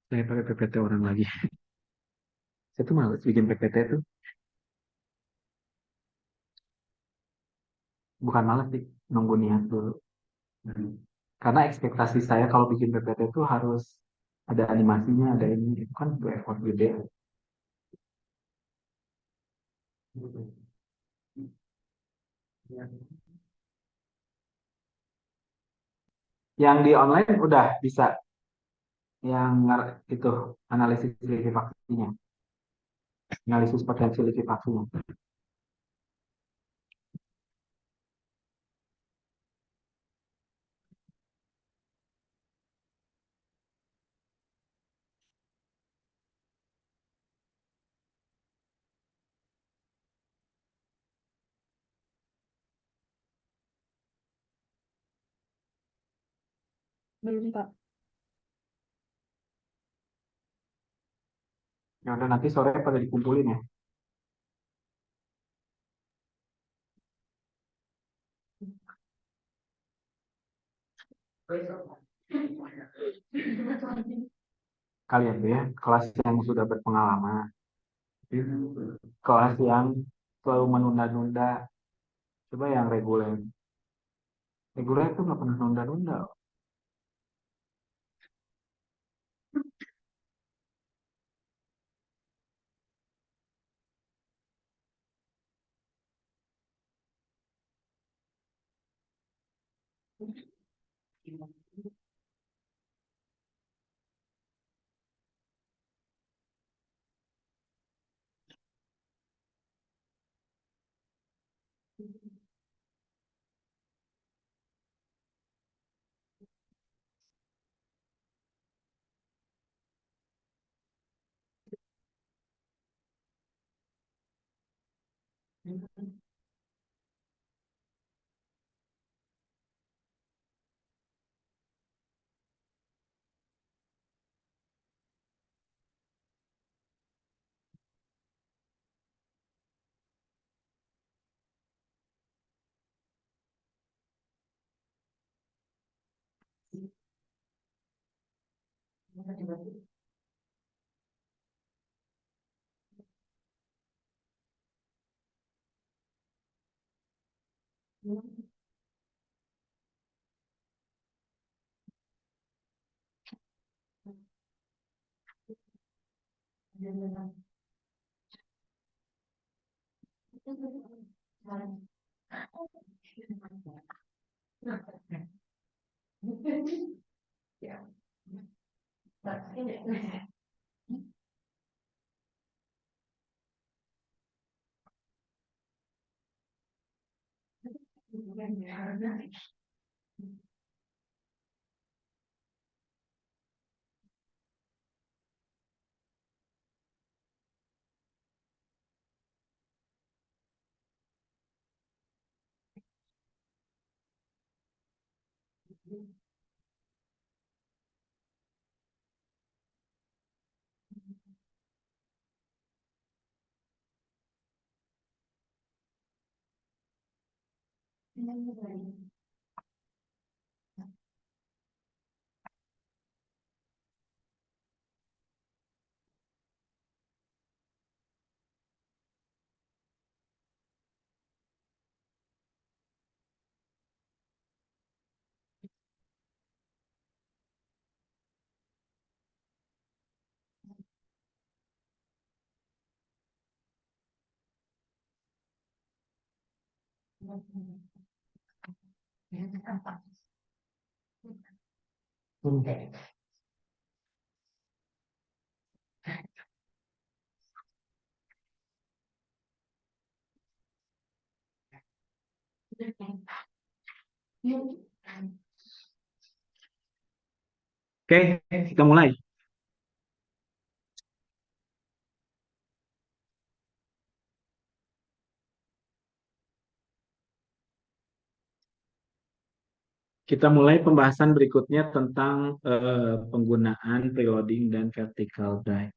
Saya pakai PPT orang lagi. Saya tuh males bikin PPT tuh. Bukan males sih, nunggu niat dulu. Hmm. Karena ekspektasi saya kalau bikin PPT tuh harus ada animasinya, ada ini. Itu kan tuh effort gede. Yang di online udah bisa yang itu analisis likuifaksinya, analisis potensi likuifaksinya. Belum, Pak. Ya udah nanti sore pada dikumpulin ya. Kalian tuh ya kelas yang sudah berpengalaman, kelas yang selalu menunda-nunda, coba yang reguler. Reguler tuh nggak pernah nunda-nunda. Oke, kita mulai. Kita mulai pembahasan berikutnya tentang penggunaan preloading dan vertical drive.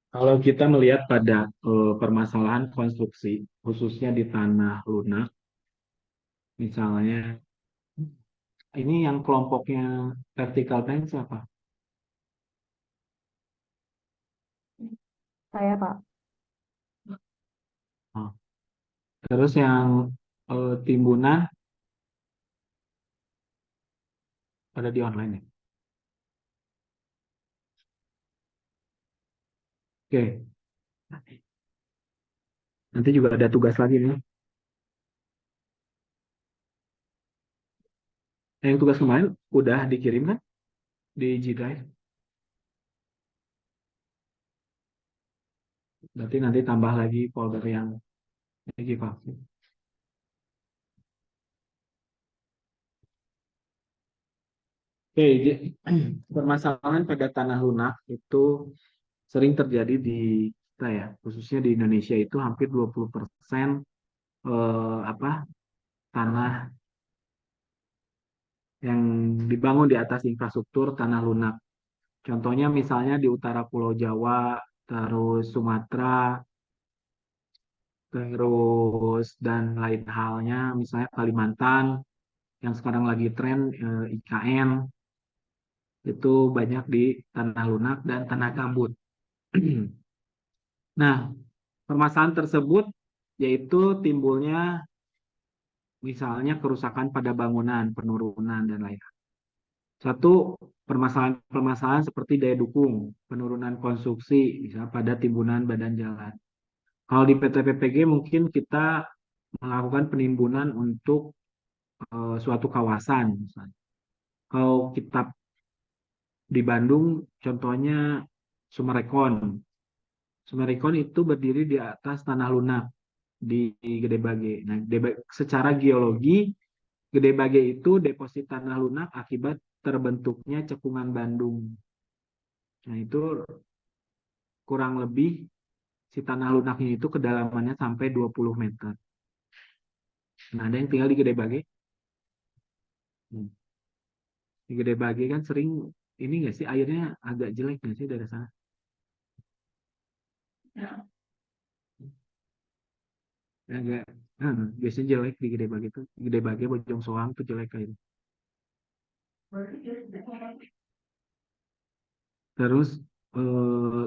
Kalau kita melihat pada permasalahan konstruksi, khususnya di tanah lunak, misalnya, ini yang kelompoknya vertical tank siapa? Saya, Pak. Oh. Terus yang timbunan pada di online ya? Oke, nanti juga ada tugas lagi nih. Yang tugas kemarin udah dikirim kan di G Drive. Berarti nanti tambah lagi folder yang lagi vaksin. Oke, permasalahan pada tanah lunak itu sering terjadi di kita ya, khususnya di Indonesia itu hampir 20% apa tanah yang dibangun di atas infrastruktur tanah lunak. Contohnya misalnya di utara Pulau Jawa, terus Sumatera, terus dan lain halnya, misalnya Kalimantan yang sekarang lagi tren IKN itu banyak di tanah lunak dan tanah gambut. Nah, permasalahan tersebut yaitu timbulnya misalnya kerusakan pada bangunan, penurunan dan lain. Satu, permasalahan-permasalahan seperti daya dukung, penurunan konstruksi, misalnya pada timbunan badan jalan. Kalau di PT PPG mungkin kita melakukan penimbunan untuk suatu kawasan, misalnya. Kalau kita di Bandung, contohnya Sumarekon. Sumarekon itu berdiri di atas tanah lunak di Gede Bage. Nah, secara geologi, Gede Bage itu deposit tanah lunak akibat terbentuknya cekungan Bandung. Nah, itu kurang lebih si tanah lunaknya itu kedalamannya sampai 20 meter. Nah, ada yang tinggal di Gede Bage. Hmm. Di Gede Bage kan sering ini nggak sih airnya agak jelek nggak sih dari sana? Agak, biasanya jelek di Gede Bage itu. Gede Bage Bojong Soang tuh jelek kayak itu. Terus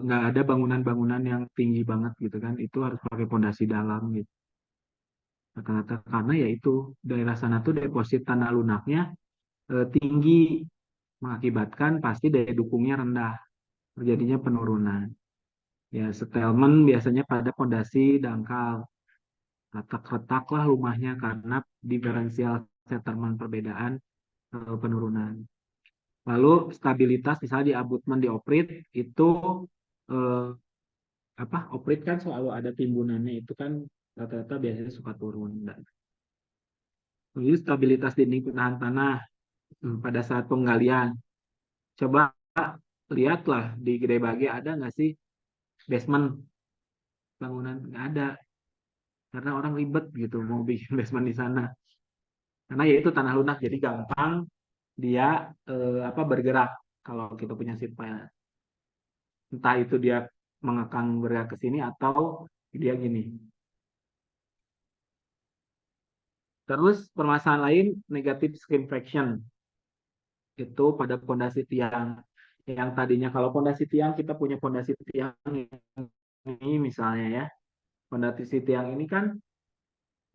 nggak ada bangunan-bangunan yang tinggi banget gitu kan. Itu harus pakai pondasi dalam gitu. Rata-rata karena ya itu daerah sana tuh deposit tanah lunaknya tinggi mengakibatkan pasti daya dukungnya rendah, terjadinya penurunan. Ya, settlement biasanya pada pondasi dangkal, retak-retak lah rumahnya karena diferensial settlement perbedaan penurunan. Lalu stabilitas misalnya di abutmen di oprit itu eh, apa oprit kan selalu ada timbunannya itu kan rata-rata biasanya suka turun. Lalu stabilitas dinding penahan tanah pada saat penggalian. Coba lihatlah di Gede Bage ada nggak sih basement bangunan? Nggak ada karena orang ribet gitu mau bikin basement di sana. Karena ya itu tanah lunak jadi gampang dia apa bergerak kalau kita punya seat pile. Entah itu dia mengekang bergerak ke sini atau dia gini. Terus permasalahan lain negatif skin friction itu pada pondasi tiang yang tadinya kalau pondasi tiang kita punya pondasi tiang ini misalnya ya pondasi tiang ini kan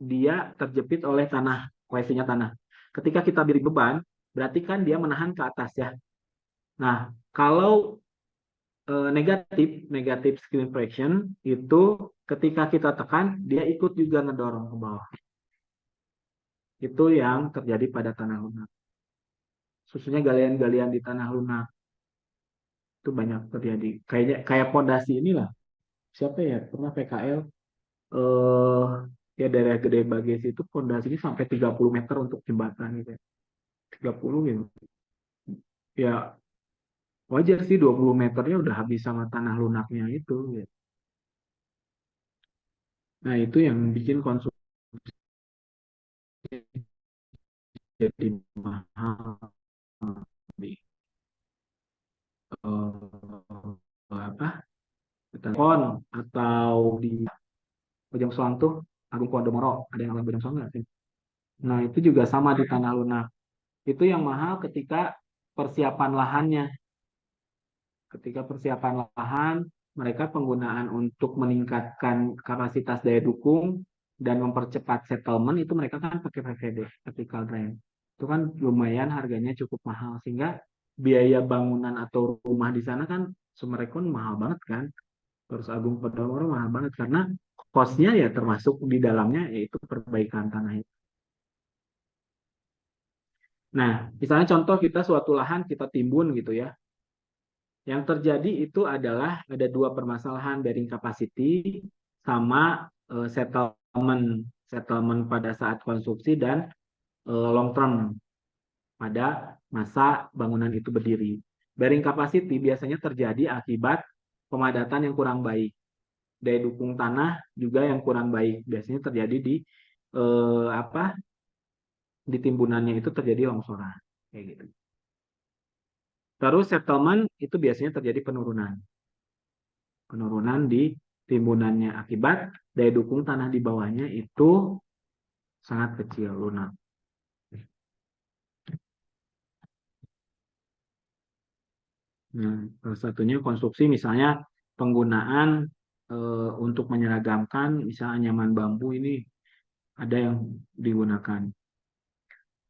dia terjepit oleh tanah kohesinya tanah. Ketika kita beri beban berarti kan dia menahan ke atas ya. Nah kalau negatif negatif skin friction itu ketika kita tekan dia ikut juga ngedorong ke bawah. Itu yang terjadi pada tanah lunak. Khususnya galian-galian di tanah lunak itu banyak terjadi. Kayaknya kayak pondasi inilah. Siapa ya pernah PKL eh ya daerah Gede Bages itu pondasinya sampai 30 meter untuk jembatan gitu. 30 gitu. Ya wajar sih 20 meternya udah habis sama tanah lunaknya itu gitu. Nah, itu yang bikin konsumsi jadi mahal di apa Telepon atau di Bojong Soang tuh Agung Podomoro, ada yang Agung Bojong Soang nggak sih? Nah, itu juga sama di tanah lunak. Itu yang mahal ketika persiapan lahannya. Ketika persiapan lahan, mereka penggunaan untuk meningkatkan kapasitas daya dukung dan mempercepat settlement itu mereka kan pakai PVD, vertical drain. Itu kan lumayan harganya cukup mahal sehingga biaya bangunan atau rumah di sana kan Summarecon mahal banget kan. Terus Agung Podomoro mahal banget karena kosnya ya termasuk di dalamnya yaitu perbaikan tanah itu. Nah, misalnya contoh kita suatu lahan kita timbun gitu ya. Yang terjadi itu adalah ada dua permasalahan bearing capacity sama settlement settlement pada saat konstruksi dan long term pada masa bangunan itu berdiri. Bearing capacity biasanya terjadi akibat pemadatan yang kurang baik, daya dukung tanah juga yang kurang baik. Biasanya terjadi di apa di timbunannya itu terjadi longsoran kayak gitu. Terus settlement itu biasanya terjadi penurunan. Penurunan di timbunannya akibat daya dukung tanah di bawahnya itu sangat kecil, lunak. Nah, salah satunya konstruksi misalnya penggunaan untuk menyeragamkan misalnya anyaman bambu ini ada yang digunakan.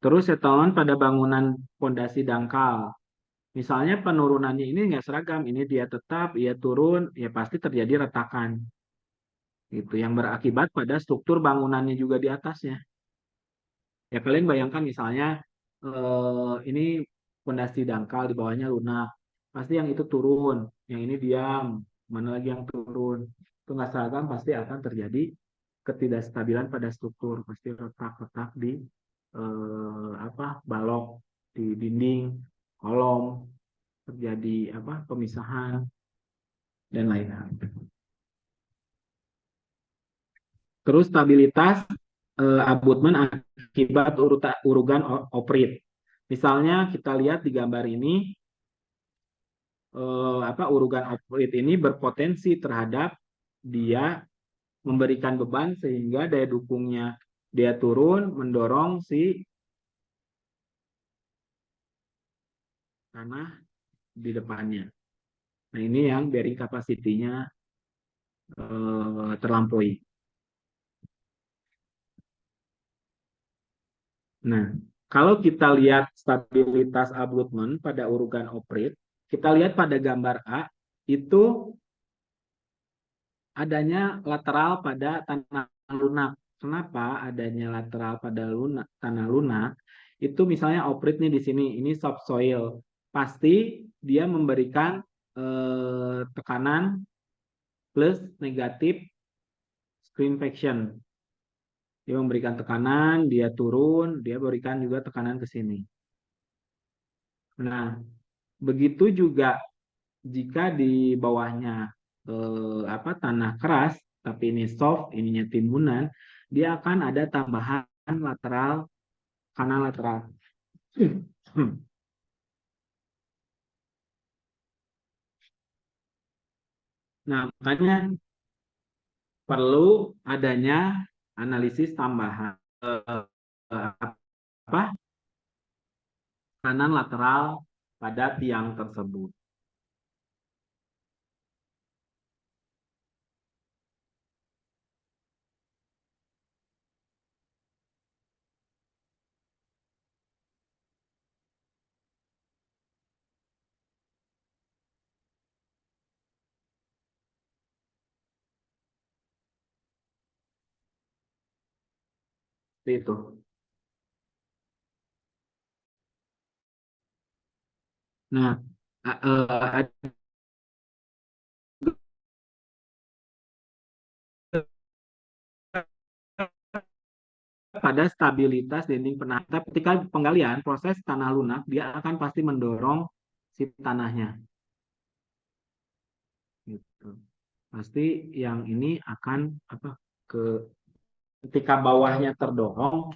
Terus settlement pada bangunan pondasi dangkal. Misalnya penurunannya ini nggak seragam, ini dia tetap, ia turun, ya pasti terjadi retakan. Gitu, yang berakibat pada struktur bangunannya juga di atasnya. Ya kalian bayangkan misalnya ini pondasi dangkal di bawahnya lunak, pasti yang itu turun, yang ini diam, mana lagi yang turun, itu nggak seragam pasti akan terjadi ketidakstabilan pada struktur, pasti retak-retak di apa balok, di dinding, kolom, terjadi apa pemisahan dan lain-lain. Terus stabilitas abutmen akibat urugan oprit. Misalnya kita lihat di gambar ini apa urugan oprit ini berpotensi terhadap dia memberikan beban sehingga daya dukungnya dia turun mendorong si tanah di depannya. Nah, ini yang bearing capacity-nya terlampaui. Nah, kalau kita lihat stabilitas abutment pada urugan oprit, kita lihat pada gambar A itu adanya lateral pada tanah lunak. Kenapa adanya lateral pada tanah lunak? Itu misalnya oprit nih di sini, ini subsoil. Pasti dia memberikan tekanan plus negatif screenfaction. Dia memberikan tekanan, dia turun, dia berikan juga tekanan ke sini. Nah, begitu juga jika di bawahnya apa tanah keras, tapi ini soft, ininya timbunan, dia akan ada tambahan lateral, kanal lateral. Nah, makanya perlu adanya analisis tambahan apa kanan lateral pada tiang tersebut. Seperti itu. Nah, pada stabilitas dinding penahta ketika penggalian proses tanah lunak dia akan pasti mendorong si tanahnya gitu. Pasti yang ini akan apa ke ketika bawahnya terdorong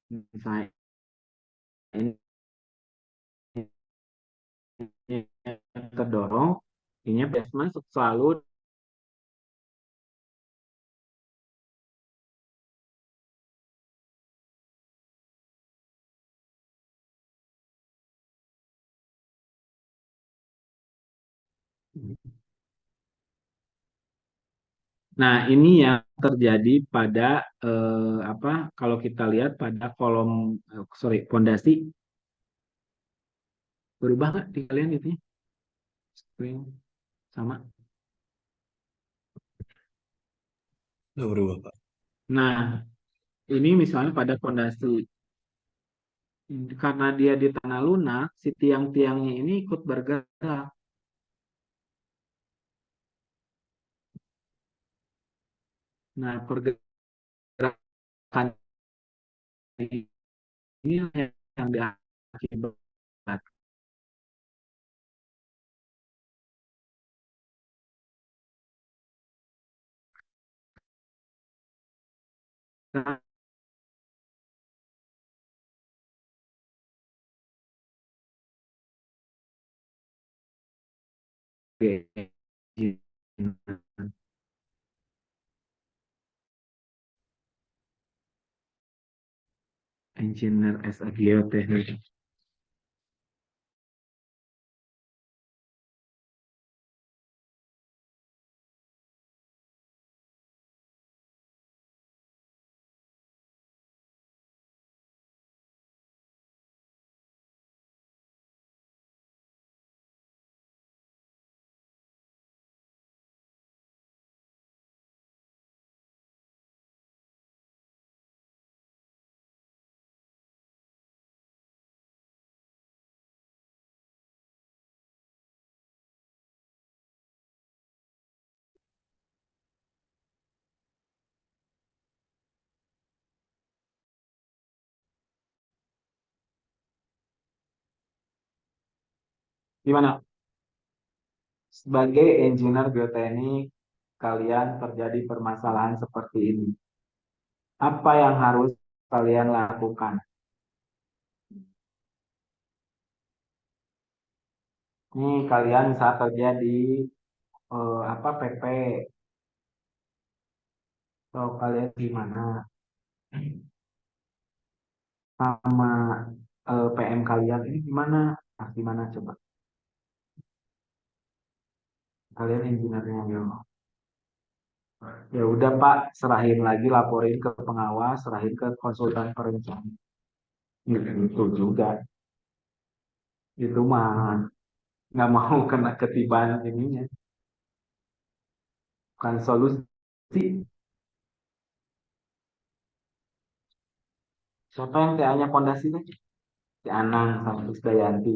misalnya ini terdorong, ini basement selalu Nah, ini yang terjadi pada apa? Kalau kita lihat pada kolom, sorry, pondasi berubah nggak di kalian itu? Screen sama. Udah berubah, Pak. Nah, ini misalnya pada pondasi karena dia di tanah lunak, si tiang-tiangnya ini ikut bergerak. Nah, pergerakan ini yang diakibatkan engineer as a geotechnic. Gimana? Sebagai engineer geoteknik, kalian terjadi permasalahan seperti ini. Apa yang harus kalian lakukan? Nih, kalian saat kerja di apa PP, atau kalian gimana sama PM kalian ini gimana? Nah, gimana coba? Kalian engineer-nya ya. Ya udah Pak, serahin lagi, laporin ke pengawas, serahin ke konsultan perencana. Itu juga, itu mah nggak mau kena ketiban ininya, bukan solusi. Siapa yang TA-nya pondasi teh? Si Anang sama Krisdayanti.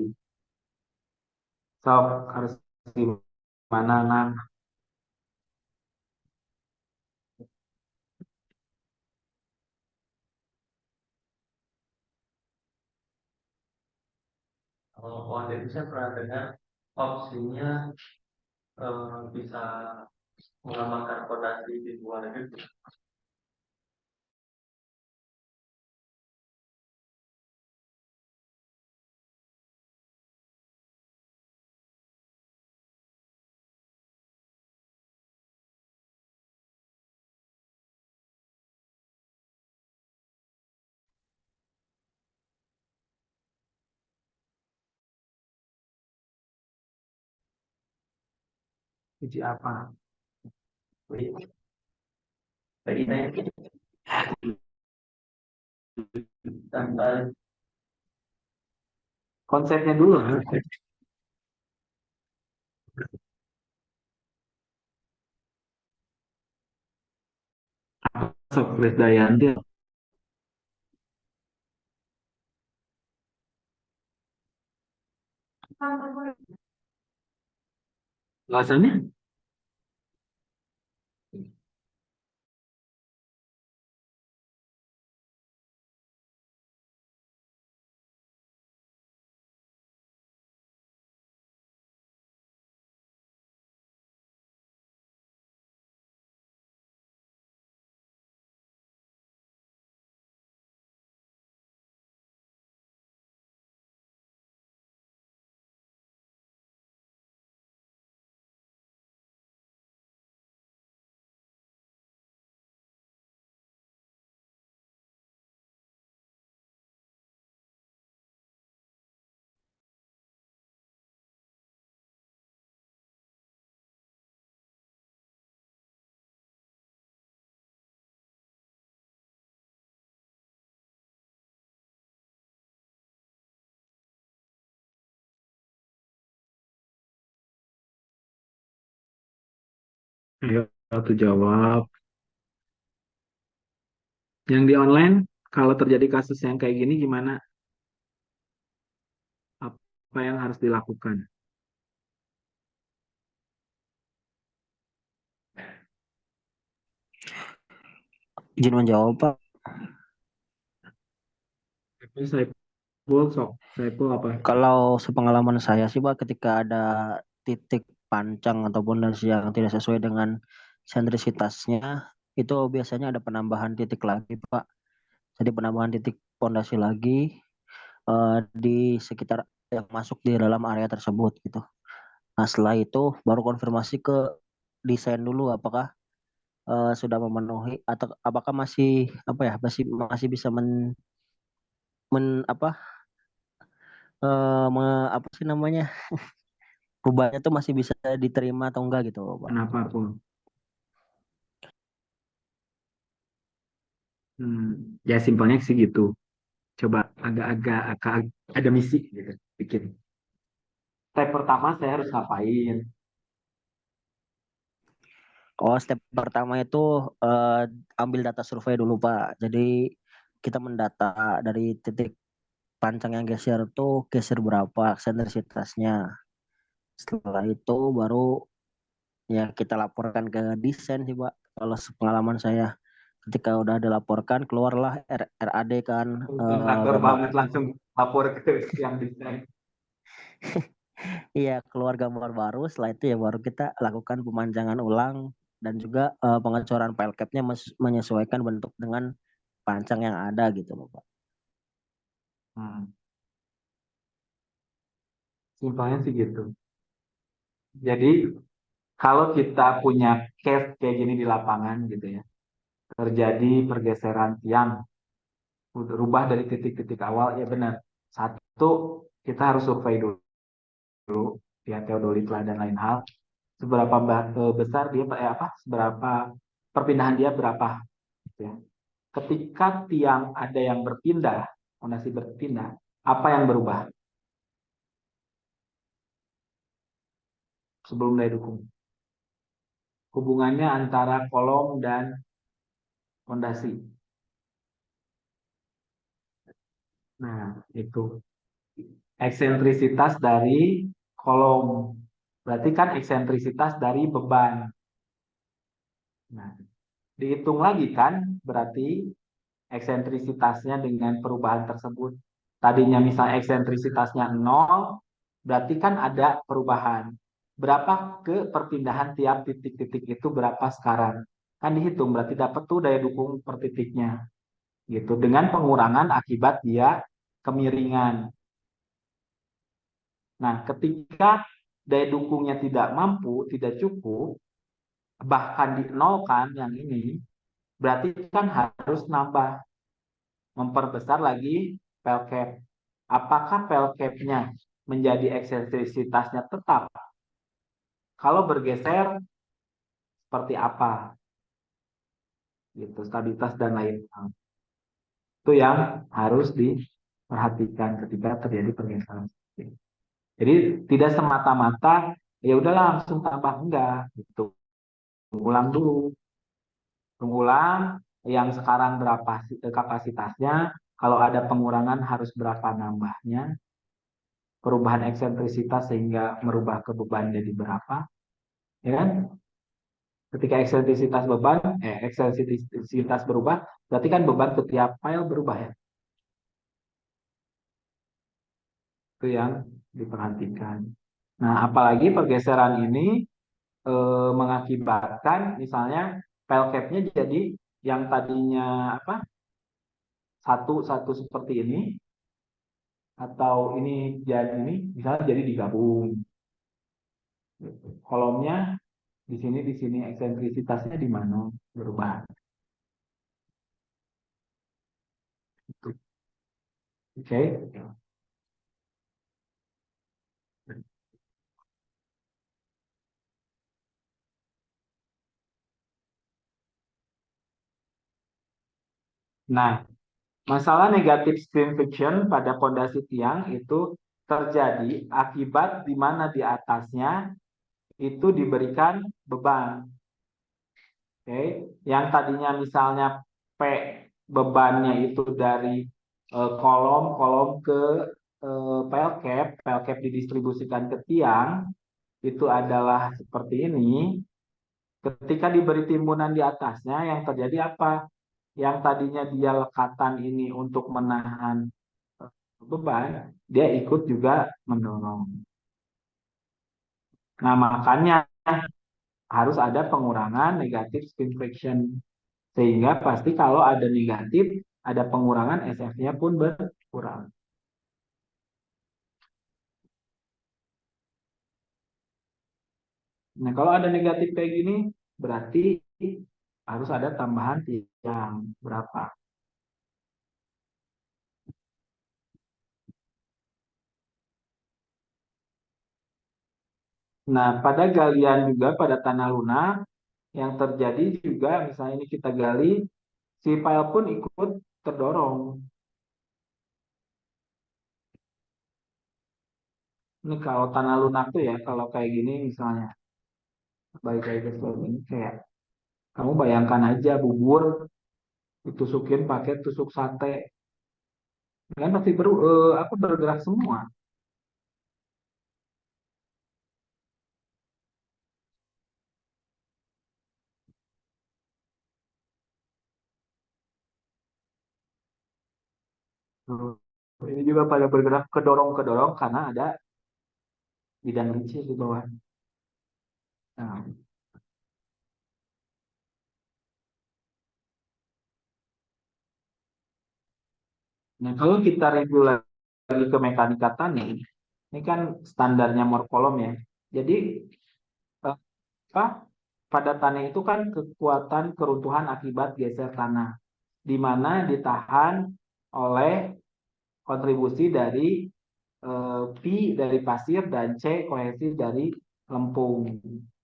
Sok harus gimana Nang? Kalau OAD itu saya pernah dengar opsinya bisa mengamalkan fondasi di luar negeri. Uji apa? PIT tambah Konsepnya dulu. Sok Krisdayanti. Alasannya? Ayo, tuh jawab. Yang di online, kalau terjadi kasus yang kayak gini, gimana? Apa yang harus dilakukan? Izin menjawab, Pak. Tapi Saiful, sok. Saiful apa? Kalau sepengalaman saya sih, Pak, ketika ada titik pancang atau pondasi yang tidak sesuai dengan sentrisitasnya, itu biasanya ada penambahan titik lagi, Pak. Jadi penambahan titik pondasi lagi di sekitar yang masuk di dalam area tersebut gitu. Nah, setelah itu baru konfirmasi ke desain dulu apakah sudah memenuhi atau apakah masih apa ya masih bisa men apa apa sih namanya perubahannya tuh masih bisa diterima atau enggak gitu Pak. Kenapa pun? Ya simpelnya sih gitu. Coba agak ada misi gitu. Bikin. Step pertama saya harus ngapain? Oh, step pertama itu ambil data survei dulu Pak. Jadi kita mendata dari titik pancang yang geser tuh geser berapa eksentrisitasnya. Setelah itu baru ya kita laporkan ke desain sih Pak. Kalau pengalaman saya ketika udah dilaporkan keluarlah RAD kan Kontraktor gambar. banget langsung lapor ke yang desain. Iya, keluar gambar baru. Setelah itu ya baru kita lakukan pemanjangan ulang dan juga pengecoran file capnya menyesuaikan bentuk dengan pancang yang ada gitu loh Pak. Hmm, Simpelnya sih gitu. Jadi kalau kita punya case kayak gini di lapangan gitu ya, terjadi pergeseran tiang, rubah dari titik-titik awal, ya benar. Satu, kita harus survei dulu via teodolit lah dan lain hal. Seberapa besar dia, seberapa perpindahan dia berapa. Gitu ya. Ketika tiang ada yang berpindah, fondasi berpindah, apa yang berubah sebelum daya dukung? Hubungannya antara kolom dan fondasi. Nah, itu eksentrisitas dari kolom. Berarti kan eksentrisitas dari beban. Nah, dihitung lagi kan, berarti eksentrisitasnya dengan perubahan tersebut. Tadinya misalnya eksentrisitasnya 0, berarti kan ada perubahan. Berapa ke perpindahan tiap titik-titik itu berapa sekarang? Kan dihitung, berarti dapat tuh daya dukung per titiknya. Gitu, dengan pengurangan akibat dia kemiringan. Nah, ketika daya dukungnya tidak mampu, tidak cukup, bahkan dinolkan yang ini, berarti kan harus nambah, memperbesar lagi pel cap. Apakah pel cap-nya menjadi eksentrisitasnya tetap? Kalau bergeser, seperti apa? Gitu, stabilitas dan lain hal. Itu yang harus diperhatikan ketika terjadi pergeseran. Jadi tidak semata-mata ya udahlah langsung tambah, enggak gitu. Ulang dulu, ulang yang sekarang berapa kapasitasnya, kalau ada pengurangan harus berapa nambahnya, perubahan eksentrisitas sehingga merubah ke beban jadi berapa, ya kan? Ketika eksentrisitas berubah, berarti kan beban ke tiap file berubah ya. Itu yang diperhatikan. Nah, apalagi pergeseran ini mengakibatkan misalnya file cap-nya jadi yang tadinya apa satu satu seperti ini atau ini jadi ini misalnya jadi digabung. Kolomnya di sini eksentrisitasnya di mana berubah. Oke. Okay. Nah, masalah negatif screen friction pada pondasi tiang itu terjadi akibat di mana di atasnya itu diberikan beban. Oke, yang tadinya misalnya P bebannya itu dari kolom ke pile cap didistribusikan ke tiang, itu adalah seperti ini. Ketika diberi timbunan di atasnya, yang terjadi apa? Yang tadinya dia lekatan ini untuk menahan beban, dia ikut juga mendorong. Nah, makanya harus ada pengurangan negatif spin friction. Sehingga pasti kalau ada negatif, ada pengurangan SF-nya pun berkurang. Nah, kalau ada negatif kayak gini, berarti harus ada tambahan tiang berapa. Nah, pada galian juga pada tanah lunak, yang terjadi juga misalnya ini kita gali, si pile pun ikut terdorong. Ini kalau tanah lunak tuh ya, kalau kayak gini misalnya, baik kayak ini kayak kamu bayangkan aja bubur ditusukin pakai tusuk sate, kan pasti apa bergerak semua. Ini juga pada bergerak kedorong karena ada bidan kecil di bawah. Nah, nah, kalau kita review lagi ke mekanika tanah, ini kan standarnya morkolom ya. Jadi apa? Pada tanah itu kan kekuatan keruntuhan akibat geser tanah, di mana ditahan oleh kontribusi dari P dari pasir dan C kohesi dari lempung,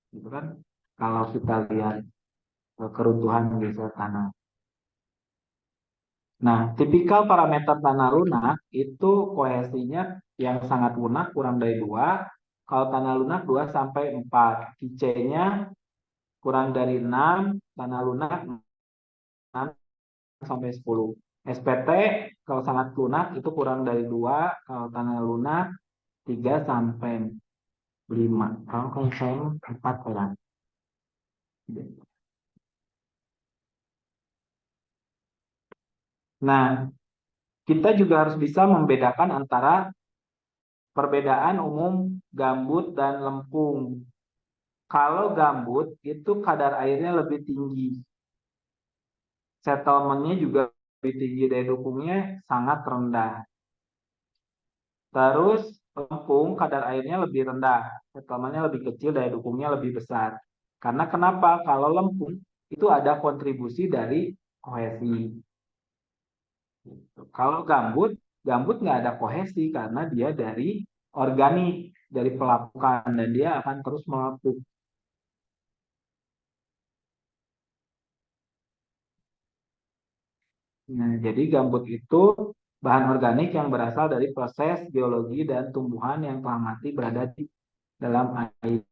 gitu kan? Kalau kita lihat keruntuhan geser tanah. Nah, tipikal parameter tanah lunak itu kohesinya yang sangat lunak kurang dari 2. Kalau tanah lunak 2 sampai 4. C-nya kurang dari 6, tanah lunak 6 sampai 10. SPT kalau sangat lunak itu kurang dari 2, kalau tanah lunak 3 sampai 5. Kalau saya 4 orang. Nah, kita juga harus bisa membedakan antara perbedaan umum gambut dan lempung. Kalau gambut itu kadar airnya lebih tinggi. Settlementnya juga lebih tinggi dari dukungnya sangat rendah. Terus lempung kadar airnya lebih rendah. Settlementnya lebih kecil dari dukungnya lebih besar. Karena kenapa? Kalau lempung itu ada kontribusi dari kohesi. Kalau gambut nggak ada kohesi karena dia dari organik, dari pelapukan dan dia akan terus melapuk. Nah, jadi gambut itu bahan organik yang berasal dari proses geologi dan tumbuhan yang telah mati berada di dalam air.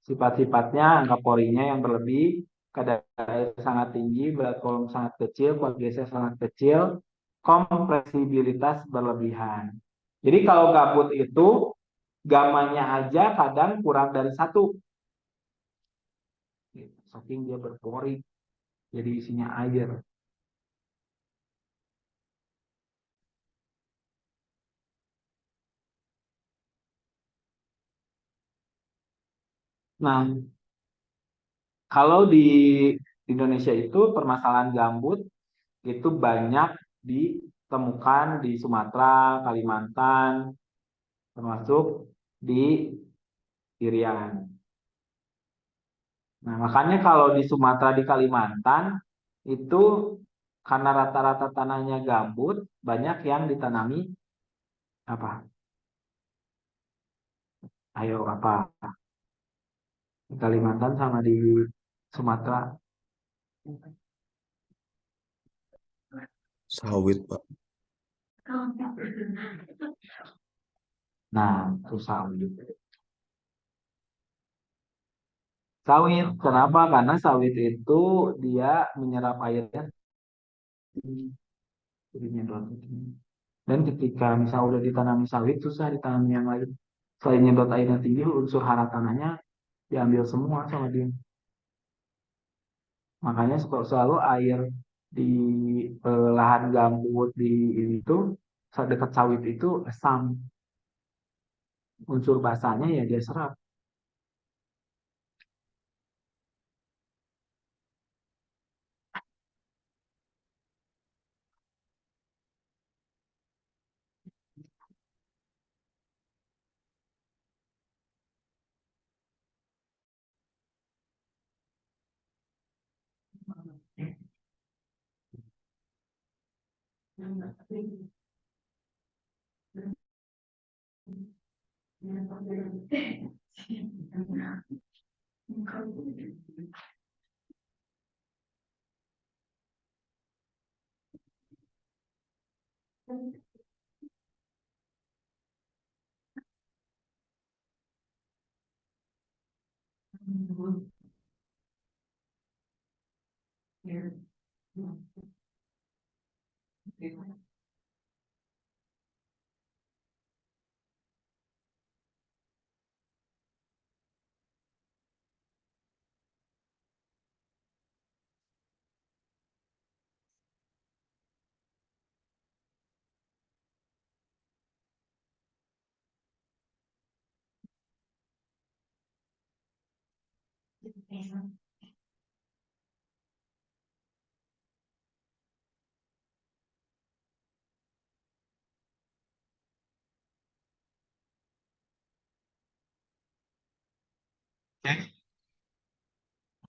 Sifat-sifatnya angka porinya yang berlebih, kadar air sangat tinggi, berat kolom sangat kecil, kualitasnya sangat kecil, kompresibilitas berlebihan. Jadi kalau gambut itu gamanya aja kadang kurang dari 1. Saking dia berpori, jadi isinya air. Nah, kalau di Indonesia itu permasalahan gambut itu banyak ditemukan di Sumatera, Kalimantan, termasuk di Irian. Nah, makanya kalau di Sumatera, di Kalimantan itu karena rata-rata tanahnya gambut, banyak yang ditanami apa? Ayo apa? Di Kalimantan sama di Sumatera. Sawit, Pak. Nah, susah gitu. Sawit, kenapa? Karena sawit itu dia menyerap airnya tinggi, jadi nyedot. Dan ketika misal udah ditanami sawit, susah ditanam yang lain. Selain nyedot airnya tinggi, unsur hara tanahnya diambil semua sama dia. Makanya selalu air di lahan gambut di itu dekat sawit itu asam. Unsur basahnya ya dia serap.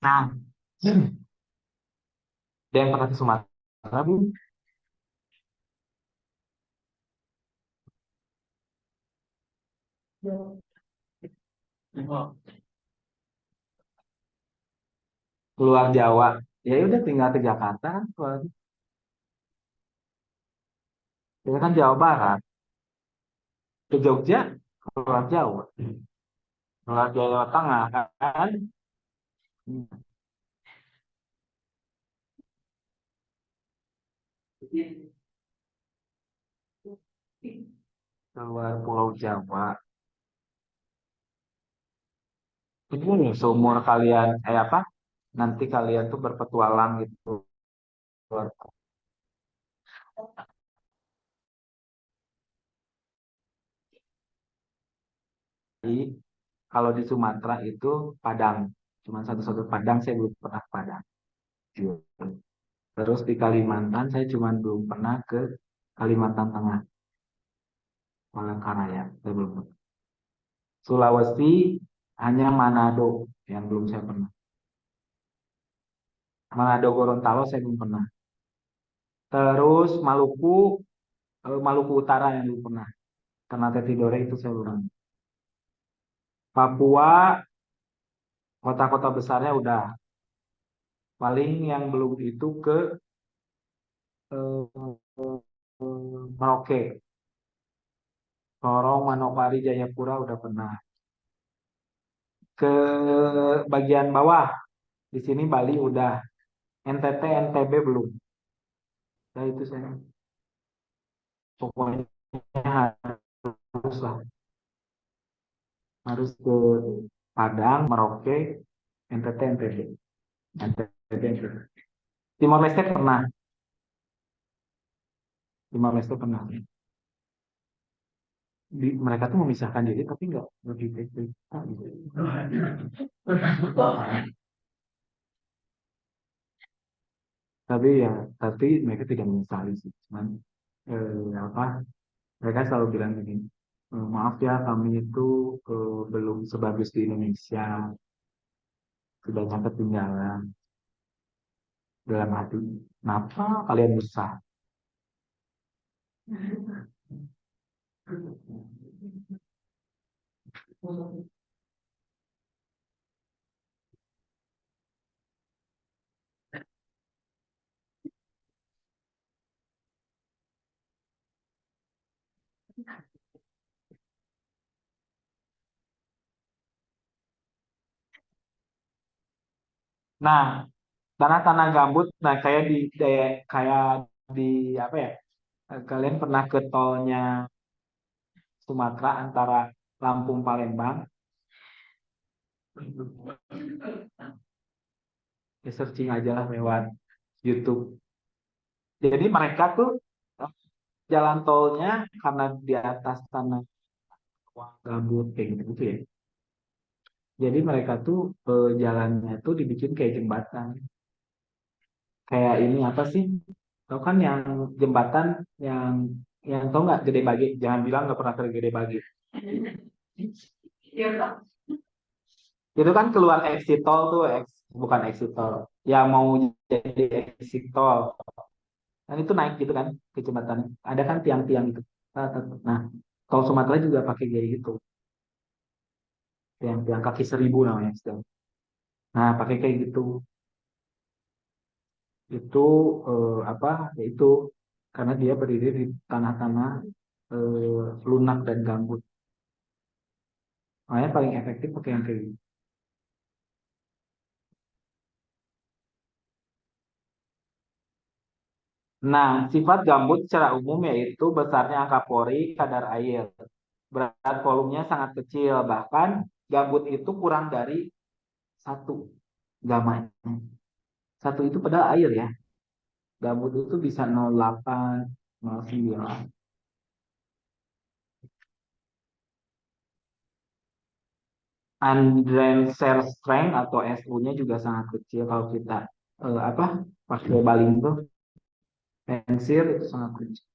Nah, dia yang pernah ke Sumatera, Bu. Keluar Jawa. Ya udah tinggal ke Jakarta kan. Itu kan Jawa Barat. Ke Jogja, keluar Jawa. Keluar Jawa Tengah kan. Keluar Pulau Jawa. Itu nih, seumur kalian, apa? Nanti kalian tuh berpetualang gitu. Keluar Bali. Kalau di Sumatera itu Padang. Cuma satu-satu Padang, saya belum pernah ke Padang. Terus di Kalimantan, saya cuma belum pernah ke Kalimantan Tengah. Palangkaraya, saya belum pernah. Sulawesi, hanya Manado yang belum saya pernah. Manado Gorontalo saya belum pernah. Terus Maluku, Maluku Utara yang belum pernah. Ternate Tidore itu saya belum. Papua, kota-kota besarnya udah. Paling yang belum itu ke eh, Merauke, Sorong, Manokwari, Jayapura udah pernah. Ke bagian bawah, di sini Bali udah. NTT, NTB belum. Nah itu saya. Pokoknya harus lah. Harus ke Padang, Merauke, NTT, NTB. NTB, NTB. Timor Leste pernah. Timor Leste pernah. Mereka tuh memisahkan diri tapi nggak lebih baik kita gitu. Tapi ya, tapi mereka tidak menyesali sih. Cuman apa? Mereka selalu bilang gini, maaf ya kami itu belum sebagus di Indonesia, sudah ketinggalan dalam hati. Kenapa kalian besar? Nah, tanah-tanah gambut, nah kayak di apa ya? Kalian pernah ke tolnya Sumatera antara Lampung Palembang? Ya searching aja lah lewat YouTube. Jadi mereka tuh eh, jalan tolnya karena di atas tanah gambut kayak gitu, gitu ya. Jadi mereka tuh jalannya tuh dibikin kayak jembatan. Kayak ini apa sih? Tahu kan yang jembatan yang tau nggak Gede Bage? Jangan bilang nggak pernah ke Gede Bage. Itu kan keluar exit tol tuh, bukan exit tol. Yang mau jadi exit tol. Dan itu naik gitu kan ke jembatan. Ada kan tiang-tiang itu. Nah, tol Sumatera juga pakai kayak gitu. Tiang-tiang kaki seribu namanya. Istilah. Nah, pakai kayak gitu. Itu apa? Yaitu karena dia berdiri di tanah-tanah lunak dan gambut. Makanya paling efektif pakai yang kayak gitu. Nah, sifat gambut secara umum yaitu besarnya angka pori, kadar air. Berat volumenya sangat kecil, bahkan gambut itu kurang dari satu gamanya. Satu itu padahal air ya. Gambut itu bisa 0,8, 0,9. Andrew strength atau SU-nya juga sangat kecil kalau kita apa pakai Balindo pensir itu sangat kecil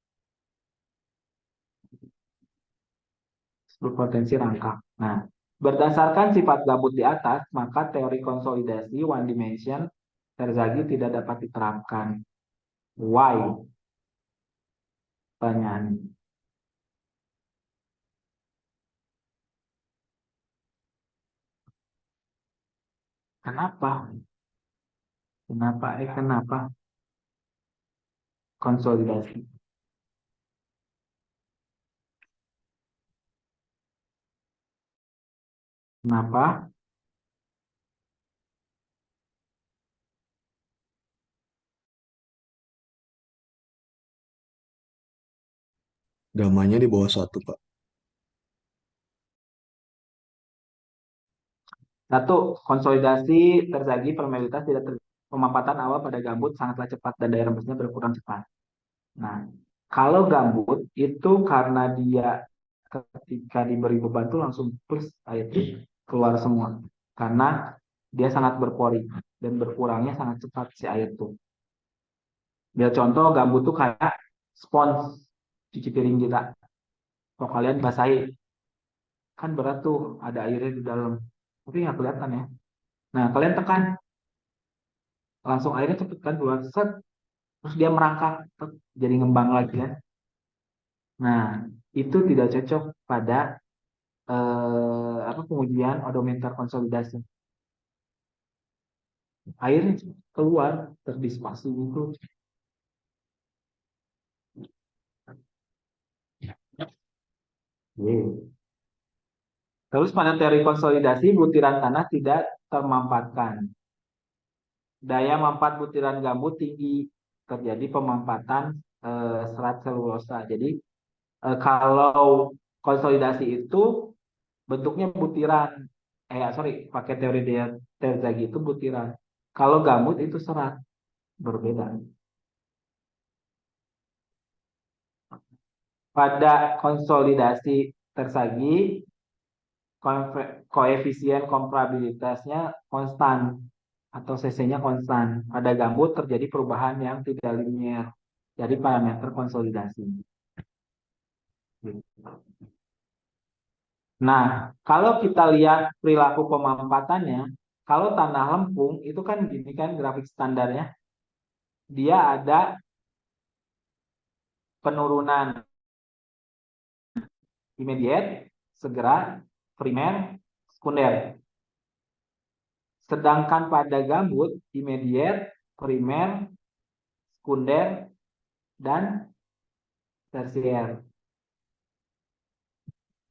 berpotensi rangkap. Nah, berdasarkan sifat gabut di atas, maka teori konsolidasi one dimension Terzaghi tidak dapat diterapkan. Why? Pertanyaan. Kenapa? Kenapa? Kenapa konsolidasi? Kenapa? Gamanya di bawah satu, Pak. Satu, konsolidasi Terzaghi permeabilitas tidak ter pemampatan awal pada gambut sangatlah cepat dan daya rembesnya berkurang cepat. Nah, kalau gambut itu karena dia ketika diberi beban tuh langsung plus air keluar semua. Karena dia sangat berpori dan berkurangnya sangat cepat si air tuh. Biar contoh gambut tuh kayak spons cuci piring kita. Kalau kalian basahi kan berat tuh ada airnya di dalam. Tapi nggak kelihatan ya. Nah, kalian tekan langsung airnya cepet kan keluar set terus dia merangkak jadi ngembang lagi kan. Nah, itu tidak cocok pada apa pengujian odometer konsolidasi. Airnya keluar terdispasi itu. Yeah. Terus pada teori konsolidasi butiran tanah tidak termampatkan. Daya mampat butiran gambut tinggi terjadi pemampatan serat selulosa. Jadi kalau konsolidasi itu bentuknya butiran. Sorry, pakai teori Terzaghi itu butiran. Kalau gambut itu serat, berbeda. Pada konsolidasi Terzaghi, koefisien komparabilitasnya konstan atau CC-nya konstan. Pada gambut terjadi perubahan yang tidak linier. Jadi parameter konsolidasi. Nah, kalau kita lihat perilaku pemampatannya, kalau tanah lempung itu kan gini kan grafik standarnya, dia ada penurunan immediate, segera, primer, sekunder. Sedangkan pada gambut, immediate, primer, sekunder, dan tersier.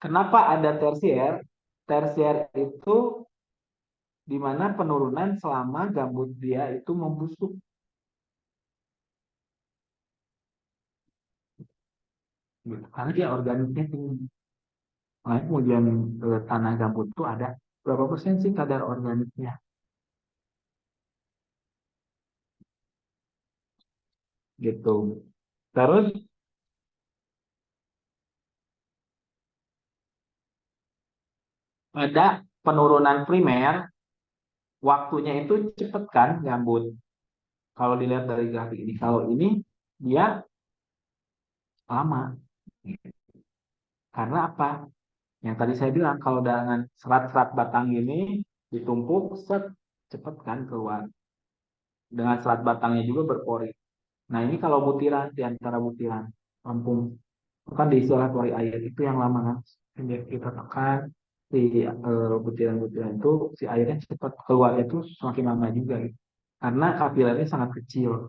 Kenapa ada tersier? Tersier itu di mana penurunan selama gambut dia itu membusuk gitu. Karena dia organiknya tinggi. Makanya kemudian tanah gambut itu ada berapa persen sih kadar organiknya gitu. Terus ada penurunan primer, waktunya itu cepet kan gambut. Kalau dilihat dari grafik ini, kalau ini dia lama. Karena apa? Yang tadi saya bilang kalau dengan serat-serat batang ini ditumpuk, set, cepet kan keluar. Dengan serat batangnya juga berpori. Nah ini kalau butiran, di antara butiran, rampung. Kan di istilah pori air itu yang lama kan. Yang kita tekan, si butiran-butiran itu, si airnya cepat keluar itu semakin lama juga gitu. Karena kapilernya sangat kecil.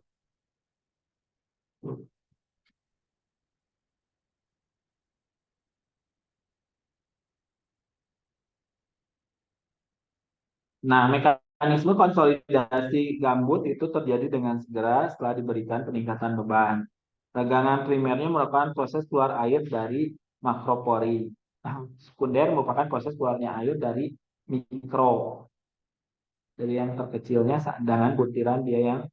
Nah, mekanisme konsolidasi gambut itu terjadi dengan segera setelah diberikan peningkatan beban. Tegangan primernya merupakan proses keluar air dari makropori. Nah, sekunder merupakan proses keluarnya air dari mikro. Dari yang terkecilnya dengan butiran dia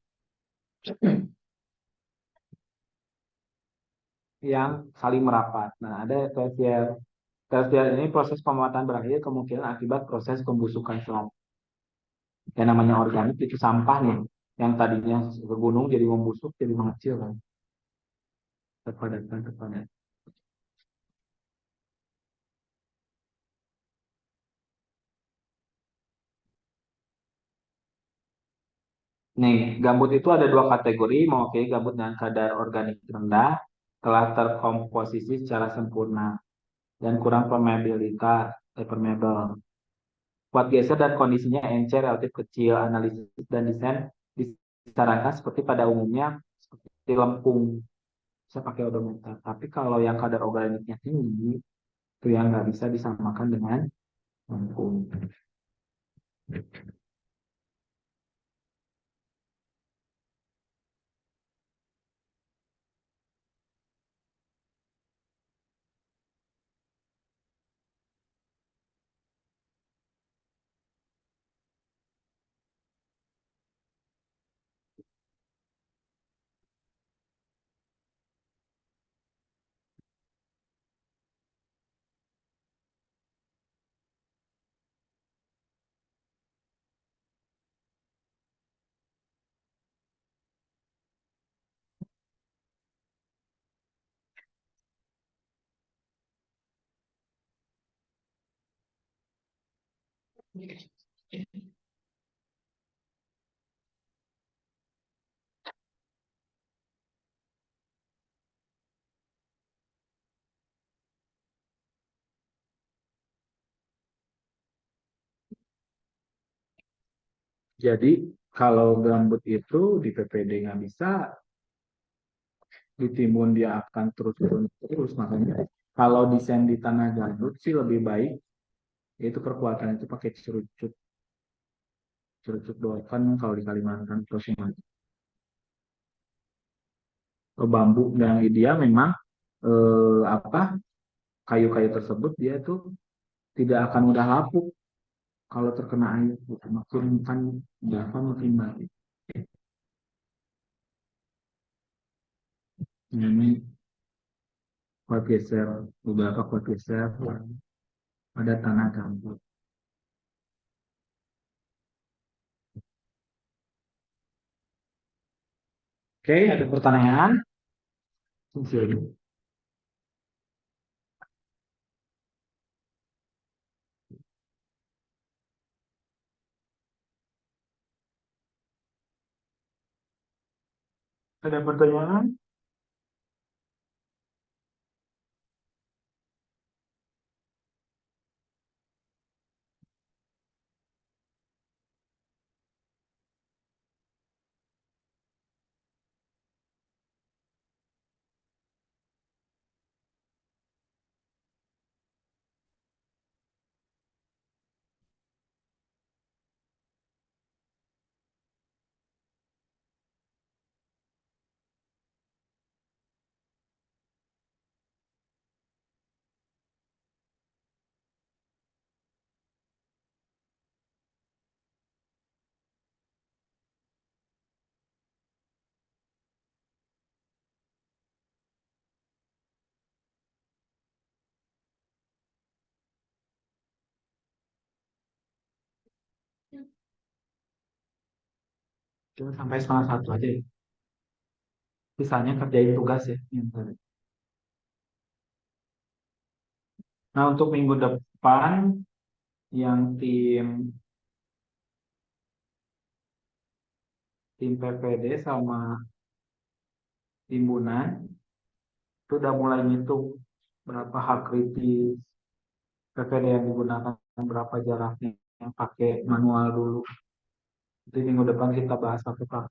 yang saling merapat. Nah, ada tersier. Tersier ini proses pemuatan berakhir kemungkinan akibat proses pembusukan selat. Yang namanya organik itu sampah nih. Yang tadinya ke gunung jadi membusuk, jadi mengecil kan. Terpadatkan, terpadat. Nih, gambut itu ada dua kategori, mewakili gambut dengan kadar organik rendah, telah terkomposisi secara sempurna, dan kurang permeabilitas, permeable. Kuat geser dan kondisinya encer relatif kecil, analisis dan desain disarankan seperti pada umumnya seperti lempung, bisa pakai odometer. Tapi kalau yang kadar organiknya tinggi, itu yang nggak bisa disamakan dengan lempung. Jadi kalau gambut itu di PPD nggak bisa, di timun dia akan terus turun terus. Makanya kalau desain di tanah gambut sih lebih baik, yaitu perkuatan itu pakai cerucut, cerucut doang kan kalau di Kalimantan terus bambu yang ideal memang apa kayu-kayu tersebut dia tuh tidak akan mudah lapuk kalau terkena air gitu. Makin kan Java makin baik. Ini kuat geser, beberapa kuat geser pada tanah gambut. Oke, ada pertanyaan? Ada pertanyaan? Cuma sampai setengah satu aja ya. Sisanya kerjain tugas ya. Yang tadi. Nah, untuk minggu depan yang tim PPD sama timbunan itu udah mulai ngitung berapa hak kritis PPD yang digunakan, berapa jaraknya, yang pakai manual dulu. Jadi minggu depan kita bahas satu pak.